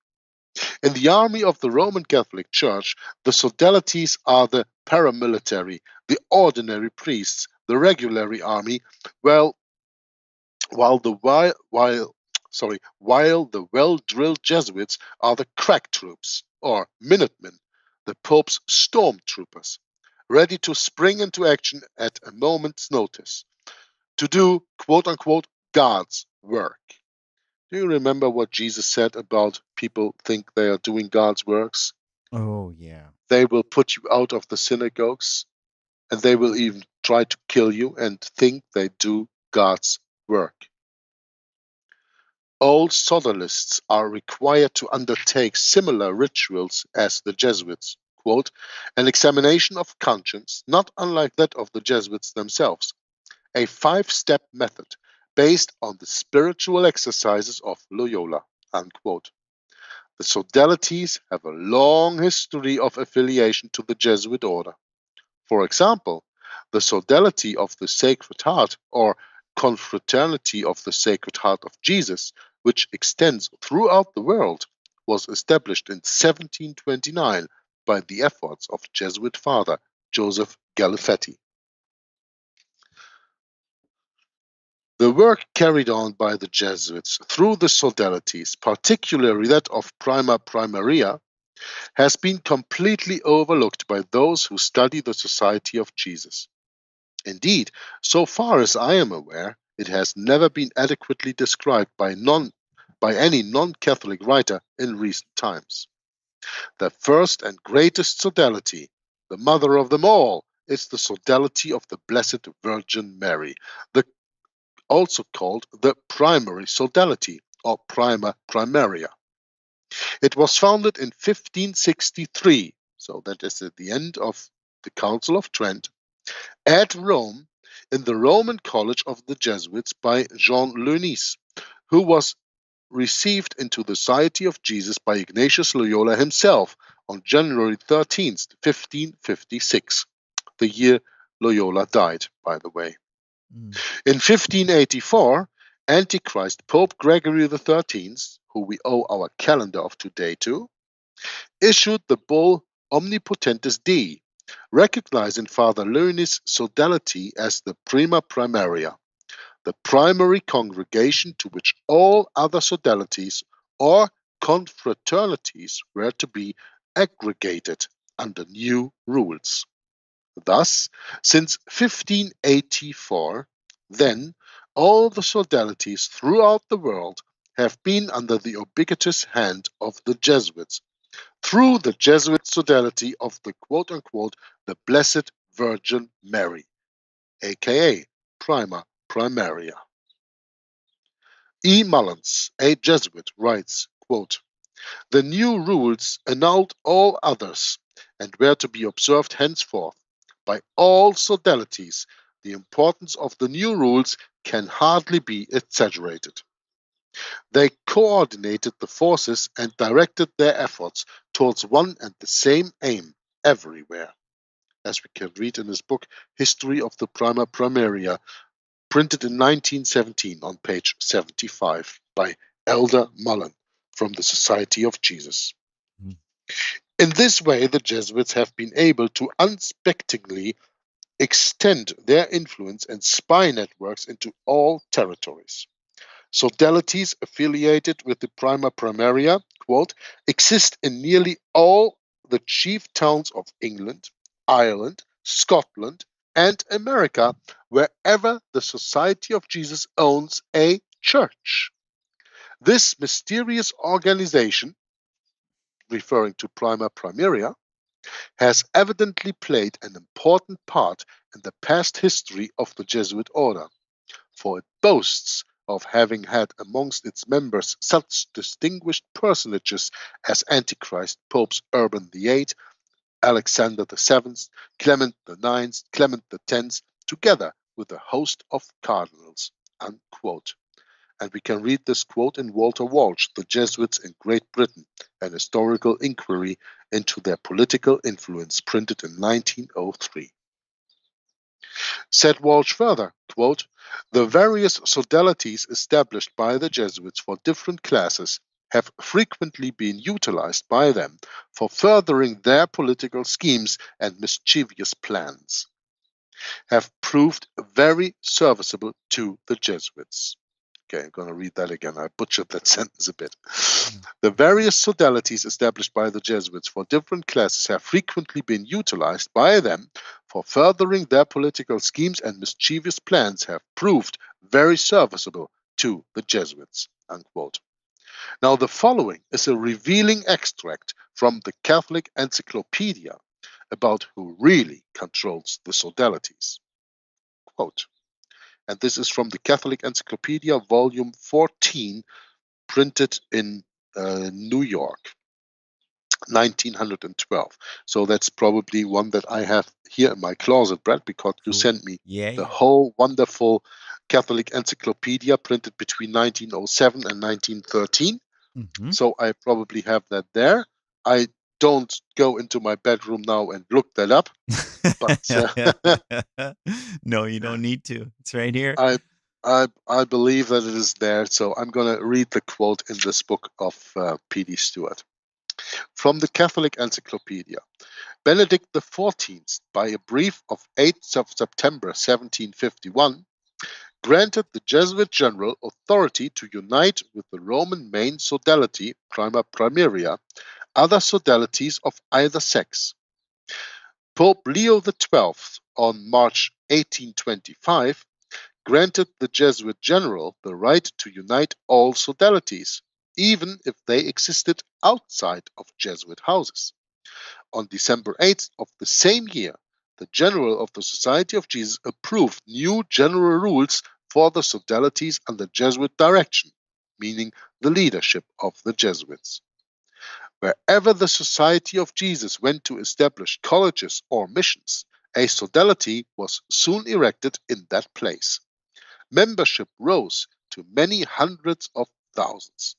In the army of the Roman Catholic Church, the sodalities are the paramilitary, the ordinary priests, the regular army, while the well-drilled Jesuits are the crack troops, or Minutemen, the Pope's stormtroopers, ready to spring into action at a moment's notice, to do, quote-unquote, God's work. Do you remember what Jesus said about people think they are doing God's works? Oh, yeah. They will put you out of the synagogues, and they will even try to kill you and think they do God's work. All sodalists are required to undertake similar rituals as the Jesuits, quote, an examination of conscience, not unlike that of the Jesuits themselves, a 5-step method based on the spiritual exercises of Loyola, unquote. The sodalities have a long history of affiliation to the Jesuit order. For example, the sodality of the Sacred Heart, or Confraternity of the Sacred Heart of Jesus, which extends throughout the world, was established in 1729 by the efforts of Jesuit father Joseph Galifetti. The work carried on by the Jesuits through the sodalities, particularly that of Prima Primaria, has been completely overlooked by those who study the Society of Jesus. Indeed, so far as I am aware, it has never been adequately described by any non-Catholic writer in recent times. The first and greatest sodality, the mother of them all, is the sodality of the Blessed Virgin Mary, also called the primary sodality, or prima primaria. It was founded in 1563, so that is at the end of the Council of Trent, at Rome, in the Roman College of the Jesuits by Jean Leunis, who was received into the Society of Jesus by Ignatius Loyola himself on January 13th, 1556, the year Loyola died, by the way. In 1584, Antichrist Pope Gregory XIII, who we owe our calendar of today to, issued the bull Omnipotentis Dei, recognizing Father Leunis' sodality as the prima primaria, the primary congregation to which all other sodalities or confraternities were to be aggregated under new rules. Thus, since 1584, then, all the sodalities throughout the world have been under the ubiquitous hand of the Jesuits, through the Jesuit sodality of the quote-unquote the Blessed Virgin Mary, aka Prima Primaria. E. Mullins, a Jesuit, writes, quote, the new rules annulled all others and were to be observed henceforth. By all sodalities, the importance of the new rules can hardly be exaggerated. They coordinated the forces and directed their efforts towards one and the same aim everywhere, as we can read in his book History of the Prima Primaria, printed in 1917 on page 75 by Elder Mullen from the Society of Jesus. In this way, the Jesuits have been able to unsuspectingly extend their influence and spy networks into all territories. Sodalities affiliated with the Prima Primaria, quote, exist in nearly all the chief towns of England, Ireland, Scotland, and America, wherever the Society of Jesus owns a church. This mysterious organization, referring to Prima Primaria, has evidently played an important part in the past history of the Jesuit order, for it boasts of having had amongst its members such distinguished personages as Antichrist Popes Urban VIII, Alexander VII, Clement IX, Clement X, together with a host of cardinals. Unquote. And we can read this quote in Walter Walsh, The Jesuits in Great Britain, an historical inquiry into their political influence, printed in 1903. Said Walsh further, quote, the various sodalities established by the Jesuits for different classes have frequently been utilized by them for furthering their political schemes and mischievous plans, have proved very serviceable to the Jesuits. Okay, I'm going to read that again. I butchered that sentence a bit. The various sodalities established by the Jesuits for different classes have frequently been utilized by them for furthering their political schemes and mischievous plans, have proved very serviceable to the Jesuits. Unquote. Now, the following is a revealing extract from the Catholic Encyclopedia about who really controls the sodalities. Quote, and this is from the Catholic Encyclopedia, volume 14, printed in New York, 1912. So that's probably one that I have here in my closet, Brad, because you sent me the whole wonderful Catholic Encyclopedia printed between 1907 and 1913. Mm-hmm. So I probably have that there. I don't go into my bedroom now and look that up. But no, you don't need to. It's right here. I believe that it is there, so I'm going to read the quote in this book of P.D. Stewart. From the Catholic Encyclopedia, Benedict XIV, by a brief of 8th of September 1751, granted the Jesuit general authority to unite with the Roman main sodality, Prima Primaria, other sodalities of either sex. Pope Leo XII, on March 1825, granted the Jesuit general the right to unite all sodalities, even if they existed outside of Jesuit houses. On December 8th of the same year, the general of the Society of Jesus approved new general rules for the sodalities under Jesuit direction, meaning the leadership of the Jesuits. Wherever the Society of Jesus went to establish colleges or missions, a sodality was soon erected in that place. Membership rose to many hundreds of thousands.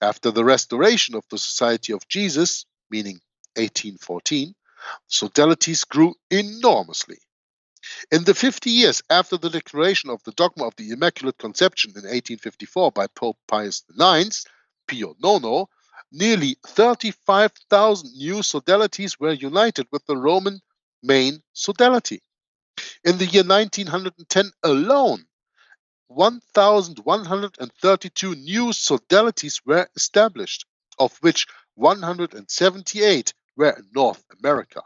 After the restoration of the Society of Jesus, meaning 1814, sodalities grew enormously. In the 50 years after the declaration of the dogma of the Immaculate Conception in 1854 by Pope Pius IX, Pio IX, nearly 35,000 new sodalities were united with the Roman main sodality. In the year 1910 alone, 1,132 new sodalities were established, of which 178 were in North America.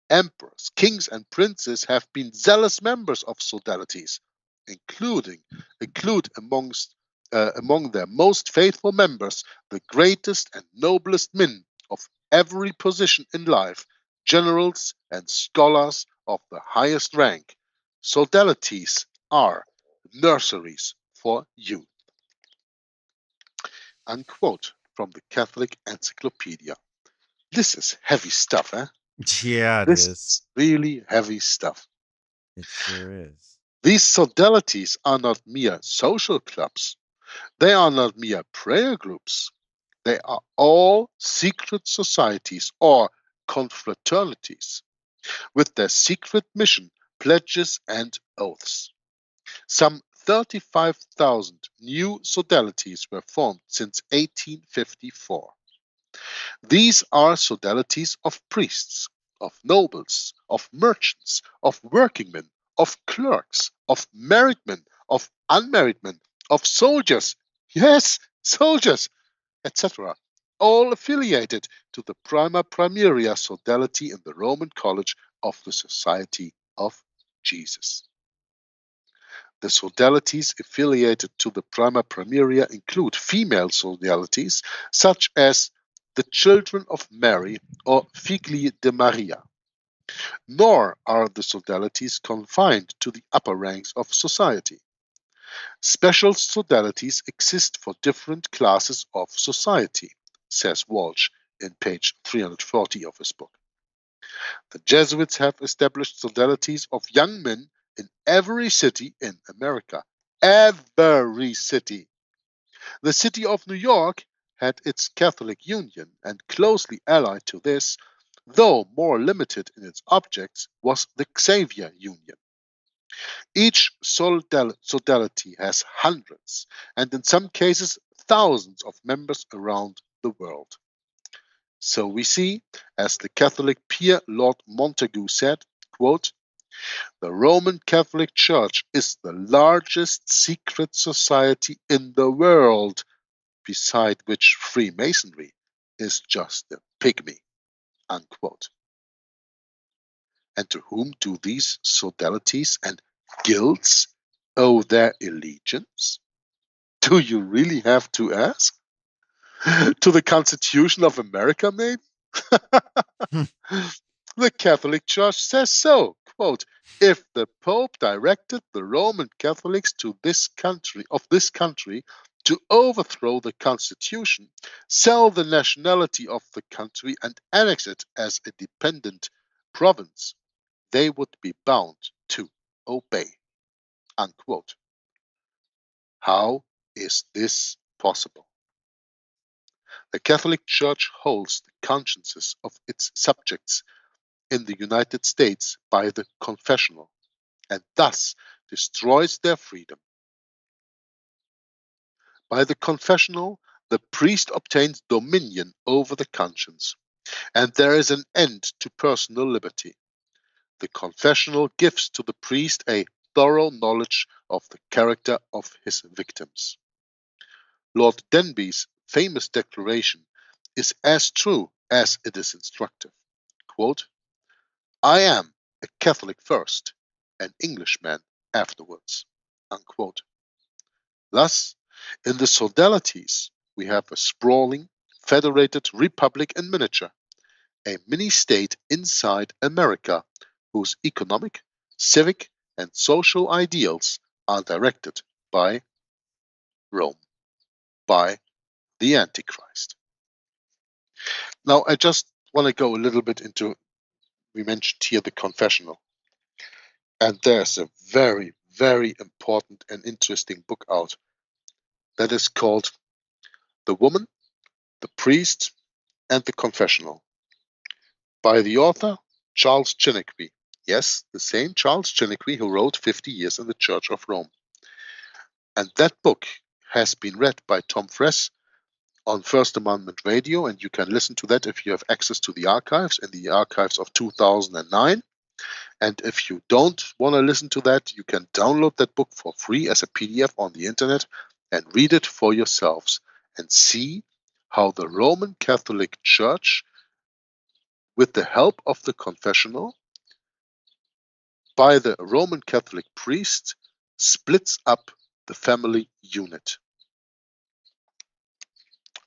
Emperors, kings, and princes have been zealous members of sodalities, include among their most faithful members the greatest and noblest men of every position in life, generals and scholars of the highest rank. Sodalities are nurseries for youth. Unquote from the Catholic Encyclopedia. This is heavy stuff, eh? Yeah, it This is. really heavy stuff. It sure is. These sodalities are not mere social clubs. They are not mere prayer groups. They are all secret societies or confraternities with their secret mission, pledges, and oaths. Some 35,000 new sodalities were formed since 1854. These are sodalities of priests, of nobles, of merchants, of workingmen, of clerks, of married men, of unmarried men, of soldiers, yes, soldiers, etc., all affiliated to the prima primaria sodality in the Roman College of the Society of Jesus. The sodalities affiliated to the prima primaria include female sodalities, such as the Children of Mary or Figli de Maria. Nor are the sodalities confined to the upper ranks of society. Special sodalities exist for different classes of society, says Walsh in page 340 of his book. The Jesuits have established sodalities of young men in every city in America. Every city. The city of New York had its Catholic Union, and closely allied to this, though more limited in its objects, was the Xavier Union. Each sodality has hundreds, and in some cases thousands of members around the world. So we see, as the Catholic peer Lord Montagu said, quote, "The Roman Catholic Church is the largest secret society in the world, beside which Freemasonry is just a pygmy," unquote. And to whom do these sodalities and guilds owe their allegiance? Do you really have to ask? To the Constitution of America, maybe? The Catholic Church says so. Quote, "If the Pope directed the Roman Catholics of this country to overthrow the Constitution, sell the nationality of the country, and annex it as a dependent province, they would be bound to obey." Unquote. How is this possible? The Catholic Church holds the consciences of its subjects in the United States by the confessional, and thus destroys their freedom. By the confessional, the priest obtains dominion over the conscience, and there is an end to personal liberty. The confessional gives to the priest a thorough knowledge of the character of his victims. Lord Denbigh's famous declaration is as true as it is instructive. Quote, "I am a Catholic first, an Englishman afterwards." Unquote. Thus, in the sodalities, we have a sprawling, federated republic in miniature, a mini-state inside America, whose economic, civic, and social ideals are directed by Rome, by the Antichrist. Now, I just want to go a little bit into, we mentioned here the confessional. And there's a very, very important and interesting book out that is called The Woman, the Priest, and the Confessional, by the author Charles Chiniquy. Yes, the same Charles Chiniquy who wrote 50 Years in the Church of Rome. And that book has been read by Tom Friess on First Amendment Radio, and you can listen to that if you have access to the archives, in the archives of 2009. And if you don't want to listen to that, you can download that book for free as a PDF on the internet and read it for yourselves and see how the Roman Catholic Church, with the help of the confessional, by the Roman Catholic priest, splits up the family unit.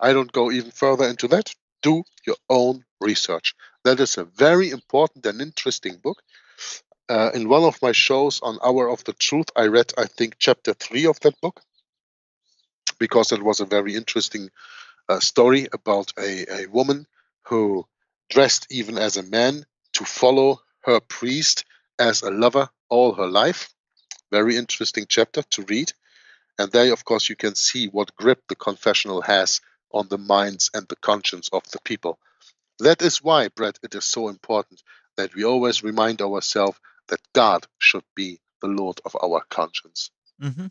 I don't go even further into that. Do your own research. That is a very important and interesting book. In one of my shows on Hour of the Truth, I read, I think, chapter 3 of that book, because it was a very interesting story about a woman who dressed even as a man to follow her priest as a lover all her life. Very interesting chapter to read. And there, of course, you can see what grip the confessional has on the minds and the conscience of the people. That is why, Brett, it is so important that we always remind ourselves that God should be the Lord of our conscience. Mm-hmm.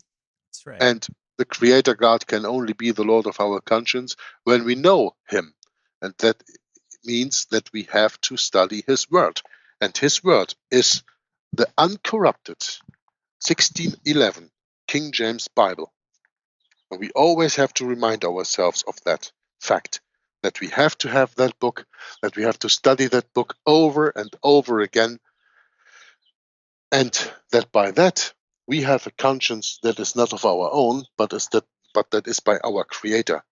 That's right. And the Creator God can only be the Lord of our conscience when we know Him. And that means that we have to study his word. And his word is the uncorrupted 1611 King James Bible. And we always have to remind ourselves of that fact, that we have to have that book, that we have to study that book over and over again, and that by that we have a conscience that is not of our own, but that is by our Creator.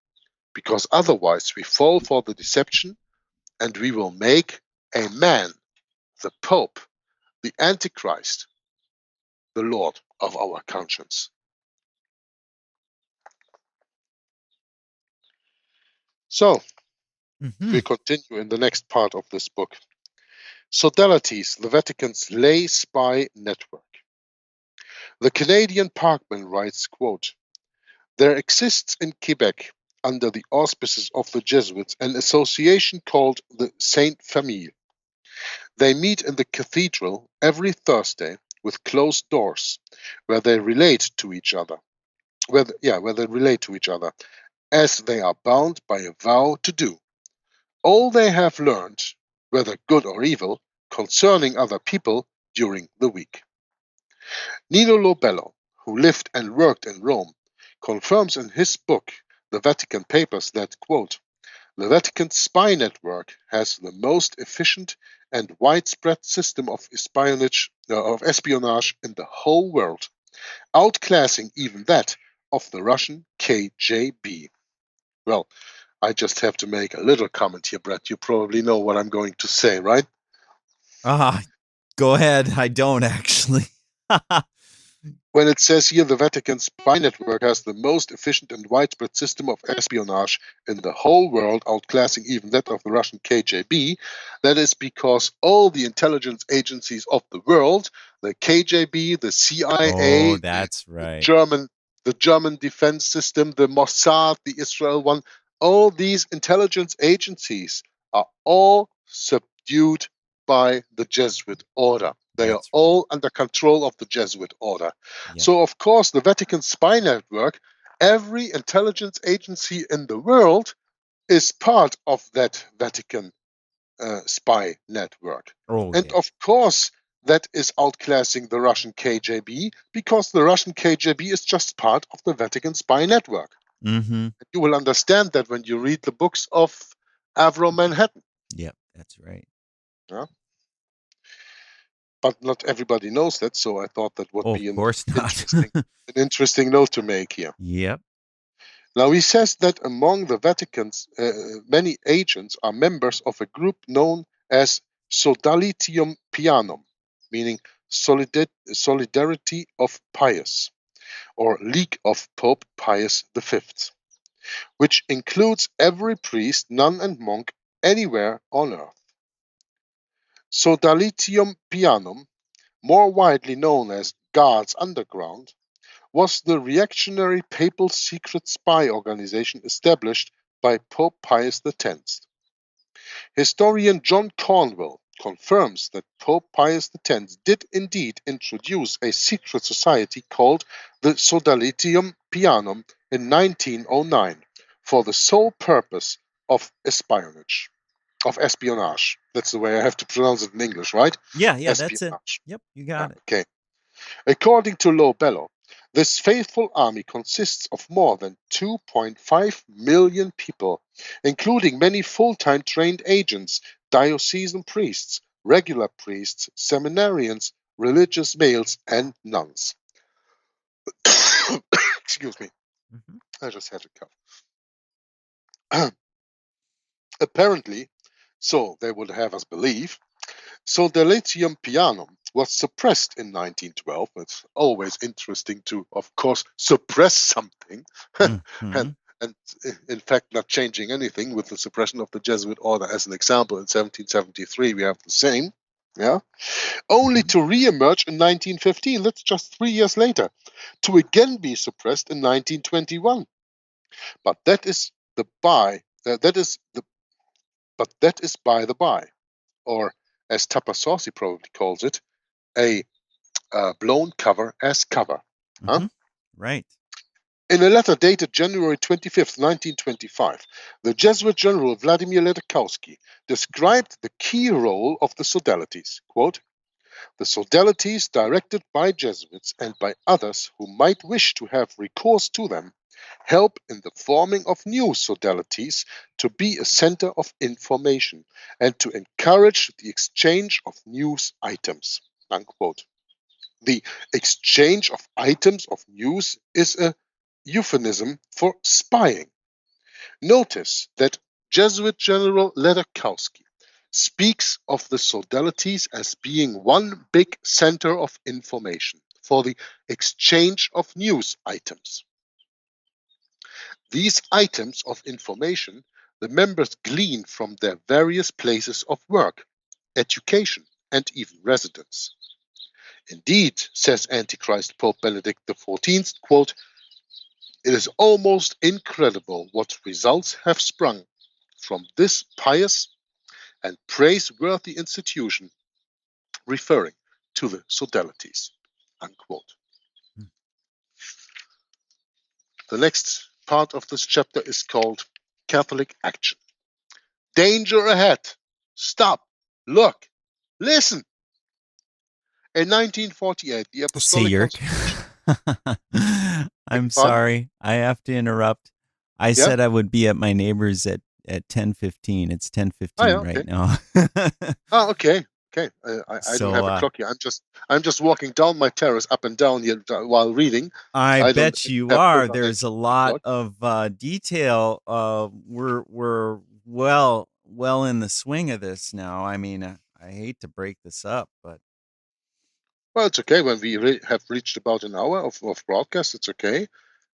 Because otherwise we fall for the deception, and we will make a man, the Pope, the Antichrist, the Lord of our conscience. So, we continue in the next part of this book. Sodalities, the Vatican's lay spy network. The Canadian Parkman writes, quote, "There exists in Quebec, under the auspices of the Jesuits, an association called the Sainte Famille. They meet in the cathedral every Thursday with closed doors, where they relate to each other, as they are bound by a vow to do all they have learned, whether good or evil, concerning other people during the week." Nino Lobello, who lived and worked in Rome, confirms in his book, The Vatican Papers, that, quote, "The Vatican spy network has the most efficient and widespread system of espionage in the whole world, outclassing even that of the Russian KGB." Well, I just have to make a little comment here, Brett. You probably know what I'm going to say, right? Go ahead. I don't actually. When it says here the Vatican spy network has the most efficient and widespread system of espionage in the whole world, outclassing even that of the Russian KGB, that is because all the intelligence agencies of the world, the KGB, the CIA, that's right. the German defense system, the Mossad, the Israel one, all these intelligence agencies are all subdued by the Jesuit order. They are all under control of the Jesuit order. Yep. So, of course, the Vatican spy network, every intelligence agency in the world is part of that Vatican spy network. Of course, that is outclassing the Russian KGB, because the Russian KGB is just part of the Vatican spy network. Mm-hmm. You will understand that when you read the books of Avro Manhattan. Yep, that's right. Yeah? But not everybody knows that, so I thought that would be an interesting note to make here. Yep. Now, he says that among the Vatican's many agents are members of a group known as Sodalitium Pianum, meaning Solidarity of Pious, or League of Pope Pius V, which includes every priest, nun, and monk anywhere on earth. Sodalitium Pianum, more widely known as Guards Underground, was the reactionary papal secret spy organization established by Pope Pius X. Historian John Cornwell confirms that Pope Pius X did indeed introduce a secret society called the Sodalitium Pianum in 1909 for the sole purpose of espionage. That's the way I have to pronounce it in English, right? Yeah, that's it. Yep, you got it. Okay. According to Lobello, this faithful army consists of more than 2.5 million people, including many full-time trained agents, diocesan priests, regular priests, seminarians, religious males, and nuns. Excuse me. Mm-hmm. I just had a cough. Apparently, so they would have us believe, Sodalitium Pianum was suppressed in 1912. It's always interesting to, of course, suppress something, Mm-hmm. and in fact not changing anything. With the suppression of the Jesuit order as an example in 1773, we have the same, only to re-emerge in 1915. That's just 3 years later, to again be suppressed in 1921. But that is by the by, or as Tapasauci probably calls it, a blown cover as cover. Mm-hmm. Right. In a letter dated January 25th, 1925, the Jesuit General Vladimir Ledakowski described the key role of the sodalities. Quote, "The sodalities directed by Jesuits and by others who might wish to have recourse to them help in the forming of new sodalities to be a center of information and to encourage the exchange of news items." Unquote. The exchange of items of news is a euphemism for spying. Notice that Jesuit General Ledakowski speaks of the sodalities as being one big center of information for the exchange of news items. These items of information the members glean from their various places of work, education, and even residence. Indeed, says Antichrist Pope Benedict XIV, quote, "It is almost incredible what results have sprung from this pious and praiseworthy institution," referring to the sodalities. Unquote. The next part of this chapter is called Catholic Action. Danger ahead. Stop. Look. Listen. In 1948, the Apostolic I'm sorry. I have to interrupt. I said I would be at my neighbor's at 10:15. It's 10:15 right now. Okay. I don't have a clock here. I'm just walking down my terrace up and down here while reading. I bet you are. There's a lot of detail. We're well in the swing of this now. I mean, I hate to break this up, but well, it's okay. When we have reached about an hour of broadcast, it's okay.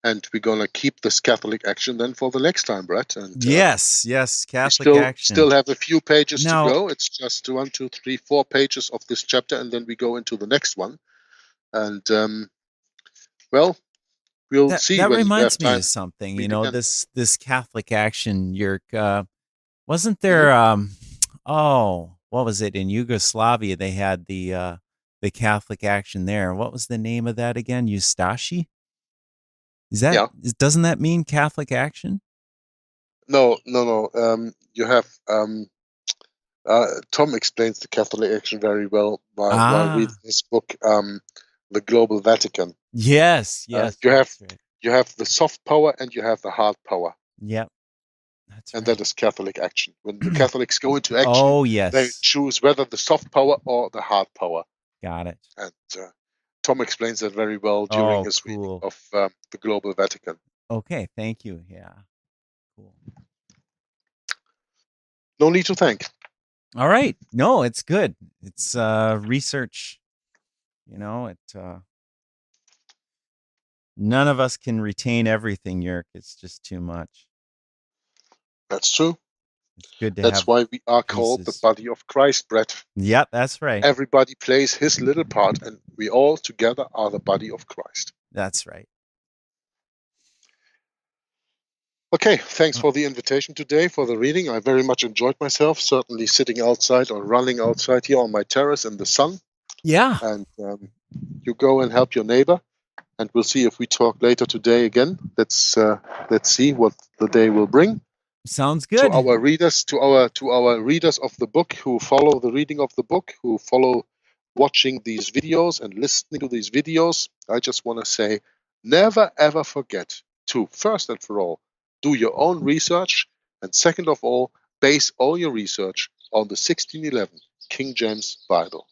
And we're going to keep this Catholic Action then for the next time, Brett. And yes, Catholic Action. Still have a few pages to go. It's just 1, 2, 3, 4 pages of this chapter, and then we go into the next one. And, well, we'll see. That reminds me of something. You know, this Catholic Action, Jörg, wasn't there, what was it? In Yugoslavia, they had the Catholic Action there. What was the name of that again? Ustashi? Doesn't that mean Catholic Action? No. You have Tom explains the Catholic Action very well while reading his book, The Global Vatican. Yes. You have the soft power and you have the hard power. Yep. And that is Catholic Action. When the Catholics go into action, they choose whether the soft power or the hard power. Got it. And Tom explains that very well during his reading of the Global Vatican. Okay, thank you. Yeah, cool. No need to thank. All right. No, it's good. It's research. You know, none of us can retain everything, Jörg. It's just too much. That's true. It's good to That's why we are called the body of Christ, Brett. Yep, that's right. Everybody plays his little part, and we all together are the body of Christ. That's right. Okay, thanks for the invitation today, for the reading. I very much enjoyed myself, certainly sitting outside or running outside here on my terrace in the sun. Yeah. And you go and help your neighbor, and we'll see if we talk later today again. Let's see what the day will bring. Sounds good. To our readers, to our readers of the book who follow the reading of the book, who follow watching these videos and listening to these videos, I just want to say, never ever forget to, first and for all, do your own research, and second of all, base all your research on the 1611 King James Bible.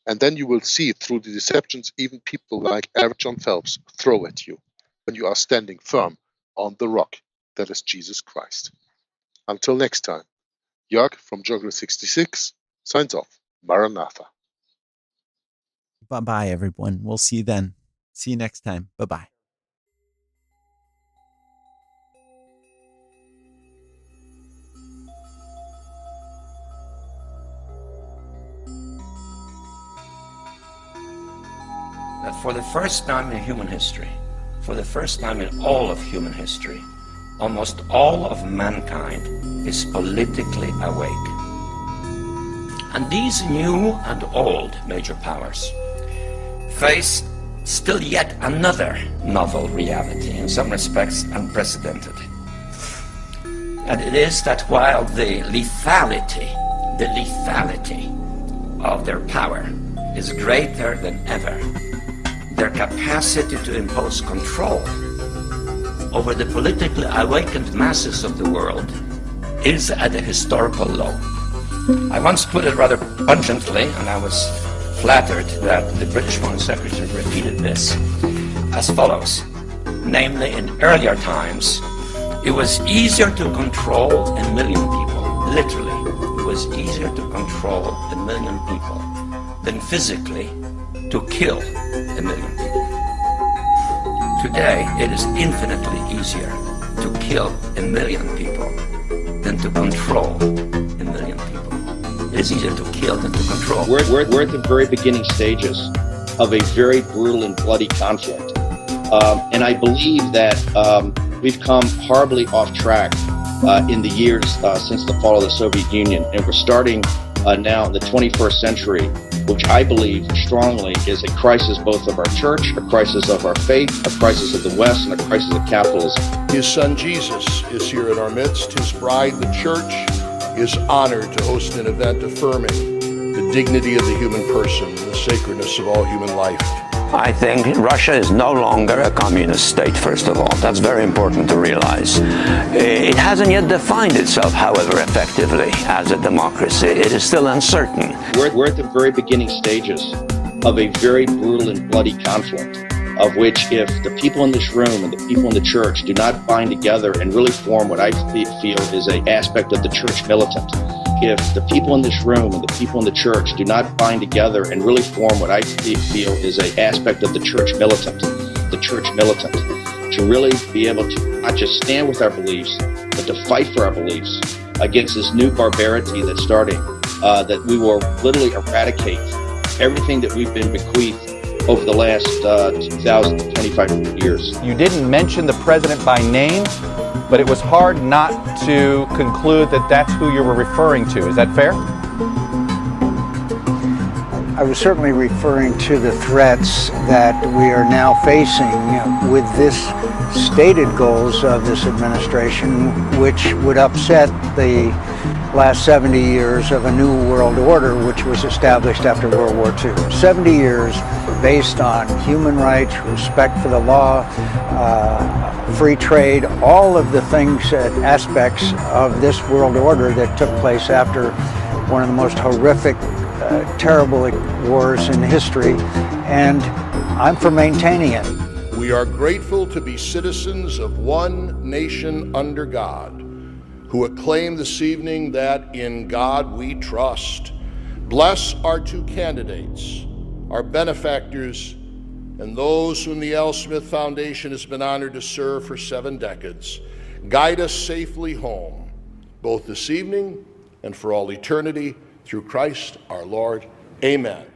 And then you will see through the deceptions even people like Eric John Phelps throw at you when you are standing firm on the rock that is Jesus Christ. Until next time, Jörg from Jogger 66 signs off. Maranatha. Bye-bye, everyone. We'll see you then. See you next time. Bye-bye. That for the first time in human history, for the first time in all of human history, almost all of mankind is politically awake. And these new and old major powers face still yet another novel reality, in some respects unprecedented. And it is that while the lethality of their power is greater than ever, their capacity to impose control over the politically awakened masses of the world is at a historical low. I once put it rather pungently, and I was flattered that the British Foreign Secretary repeated this, as follows. Namely, in earlier times, it was easier to control 1 million people, literally. It was easier to control 1 million people than physically to kill 1 million people. Today, it is infinitely easier to kill 1 million people than to control 1 million people. It is easier to kill than to control. We're at the very beginning stages of a very brutal and bloody conflict. And I believe that we've come horribly off track in the years since the fall of the Soviet Union. And we're starting now in the 21st century, which I believe strongly is a crisis both of our church, a crisis of our faith, a crisis of the West, and a crisis of capitalism. His son Jesus is here in our midst. His bride, the church, is honored to host an event affirming the dignity of the human person and the sacredness of all human life. I think Russia is no longer a communist state, first of all. That's very important to realize. It hasn't yet defined itself, however, effectively as a democracy. It is still uncertain. We're at the very beginning stages of a very brutal and bloody conflict, of which if the people in this room and the people in the church do not bind together and really form what I feel is an aspect of the church militant, if the people in this room and the people in the church do not bind together and really form what I feel is an aspect of the church militant, to really be able to not just stand with our beliefs, but to fight for our beliefs against this new barbarity that's starting, that we will literally eradicate everything that we've been bequeathed over the last 2,025 years. You didn't mention the president by name, but it was hard not to conclude that that's who you were referring to. Is that fair? I was certainly referring to the threats that we are now facing with this stated goals of this administration, which would upset the last 70 years of a new world order, which was established after World War II. 70 years based on human rights, respect for the law, free trade, all of the things and aspects of this world order that took place after one of the most horrific, terrible wars in history, and I'm for maintaining it. We are grateful to be citizens of one nation under God, who acclaim this evening that in God we trust. Bless our two candidates, our benefactors, and those whom the L. Smith Foundation has been honored to serve for 7 decades. Guide us safely home, both this evening and for all eternity, through Christ our Lord. Amen.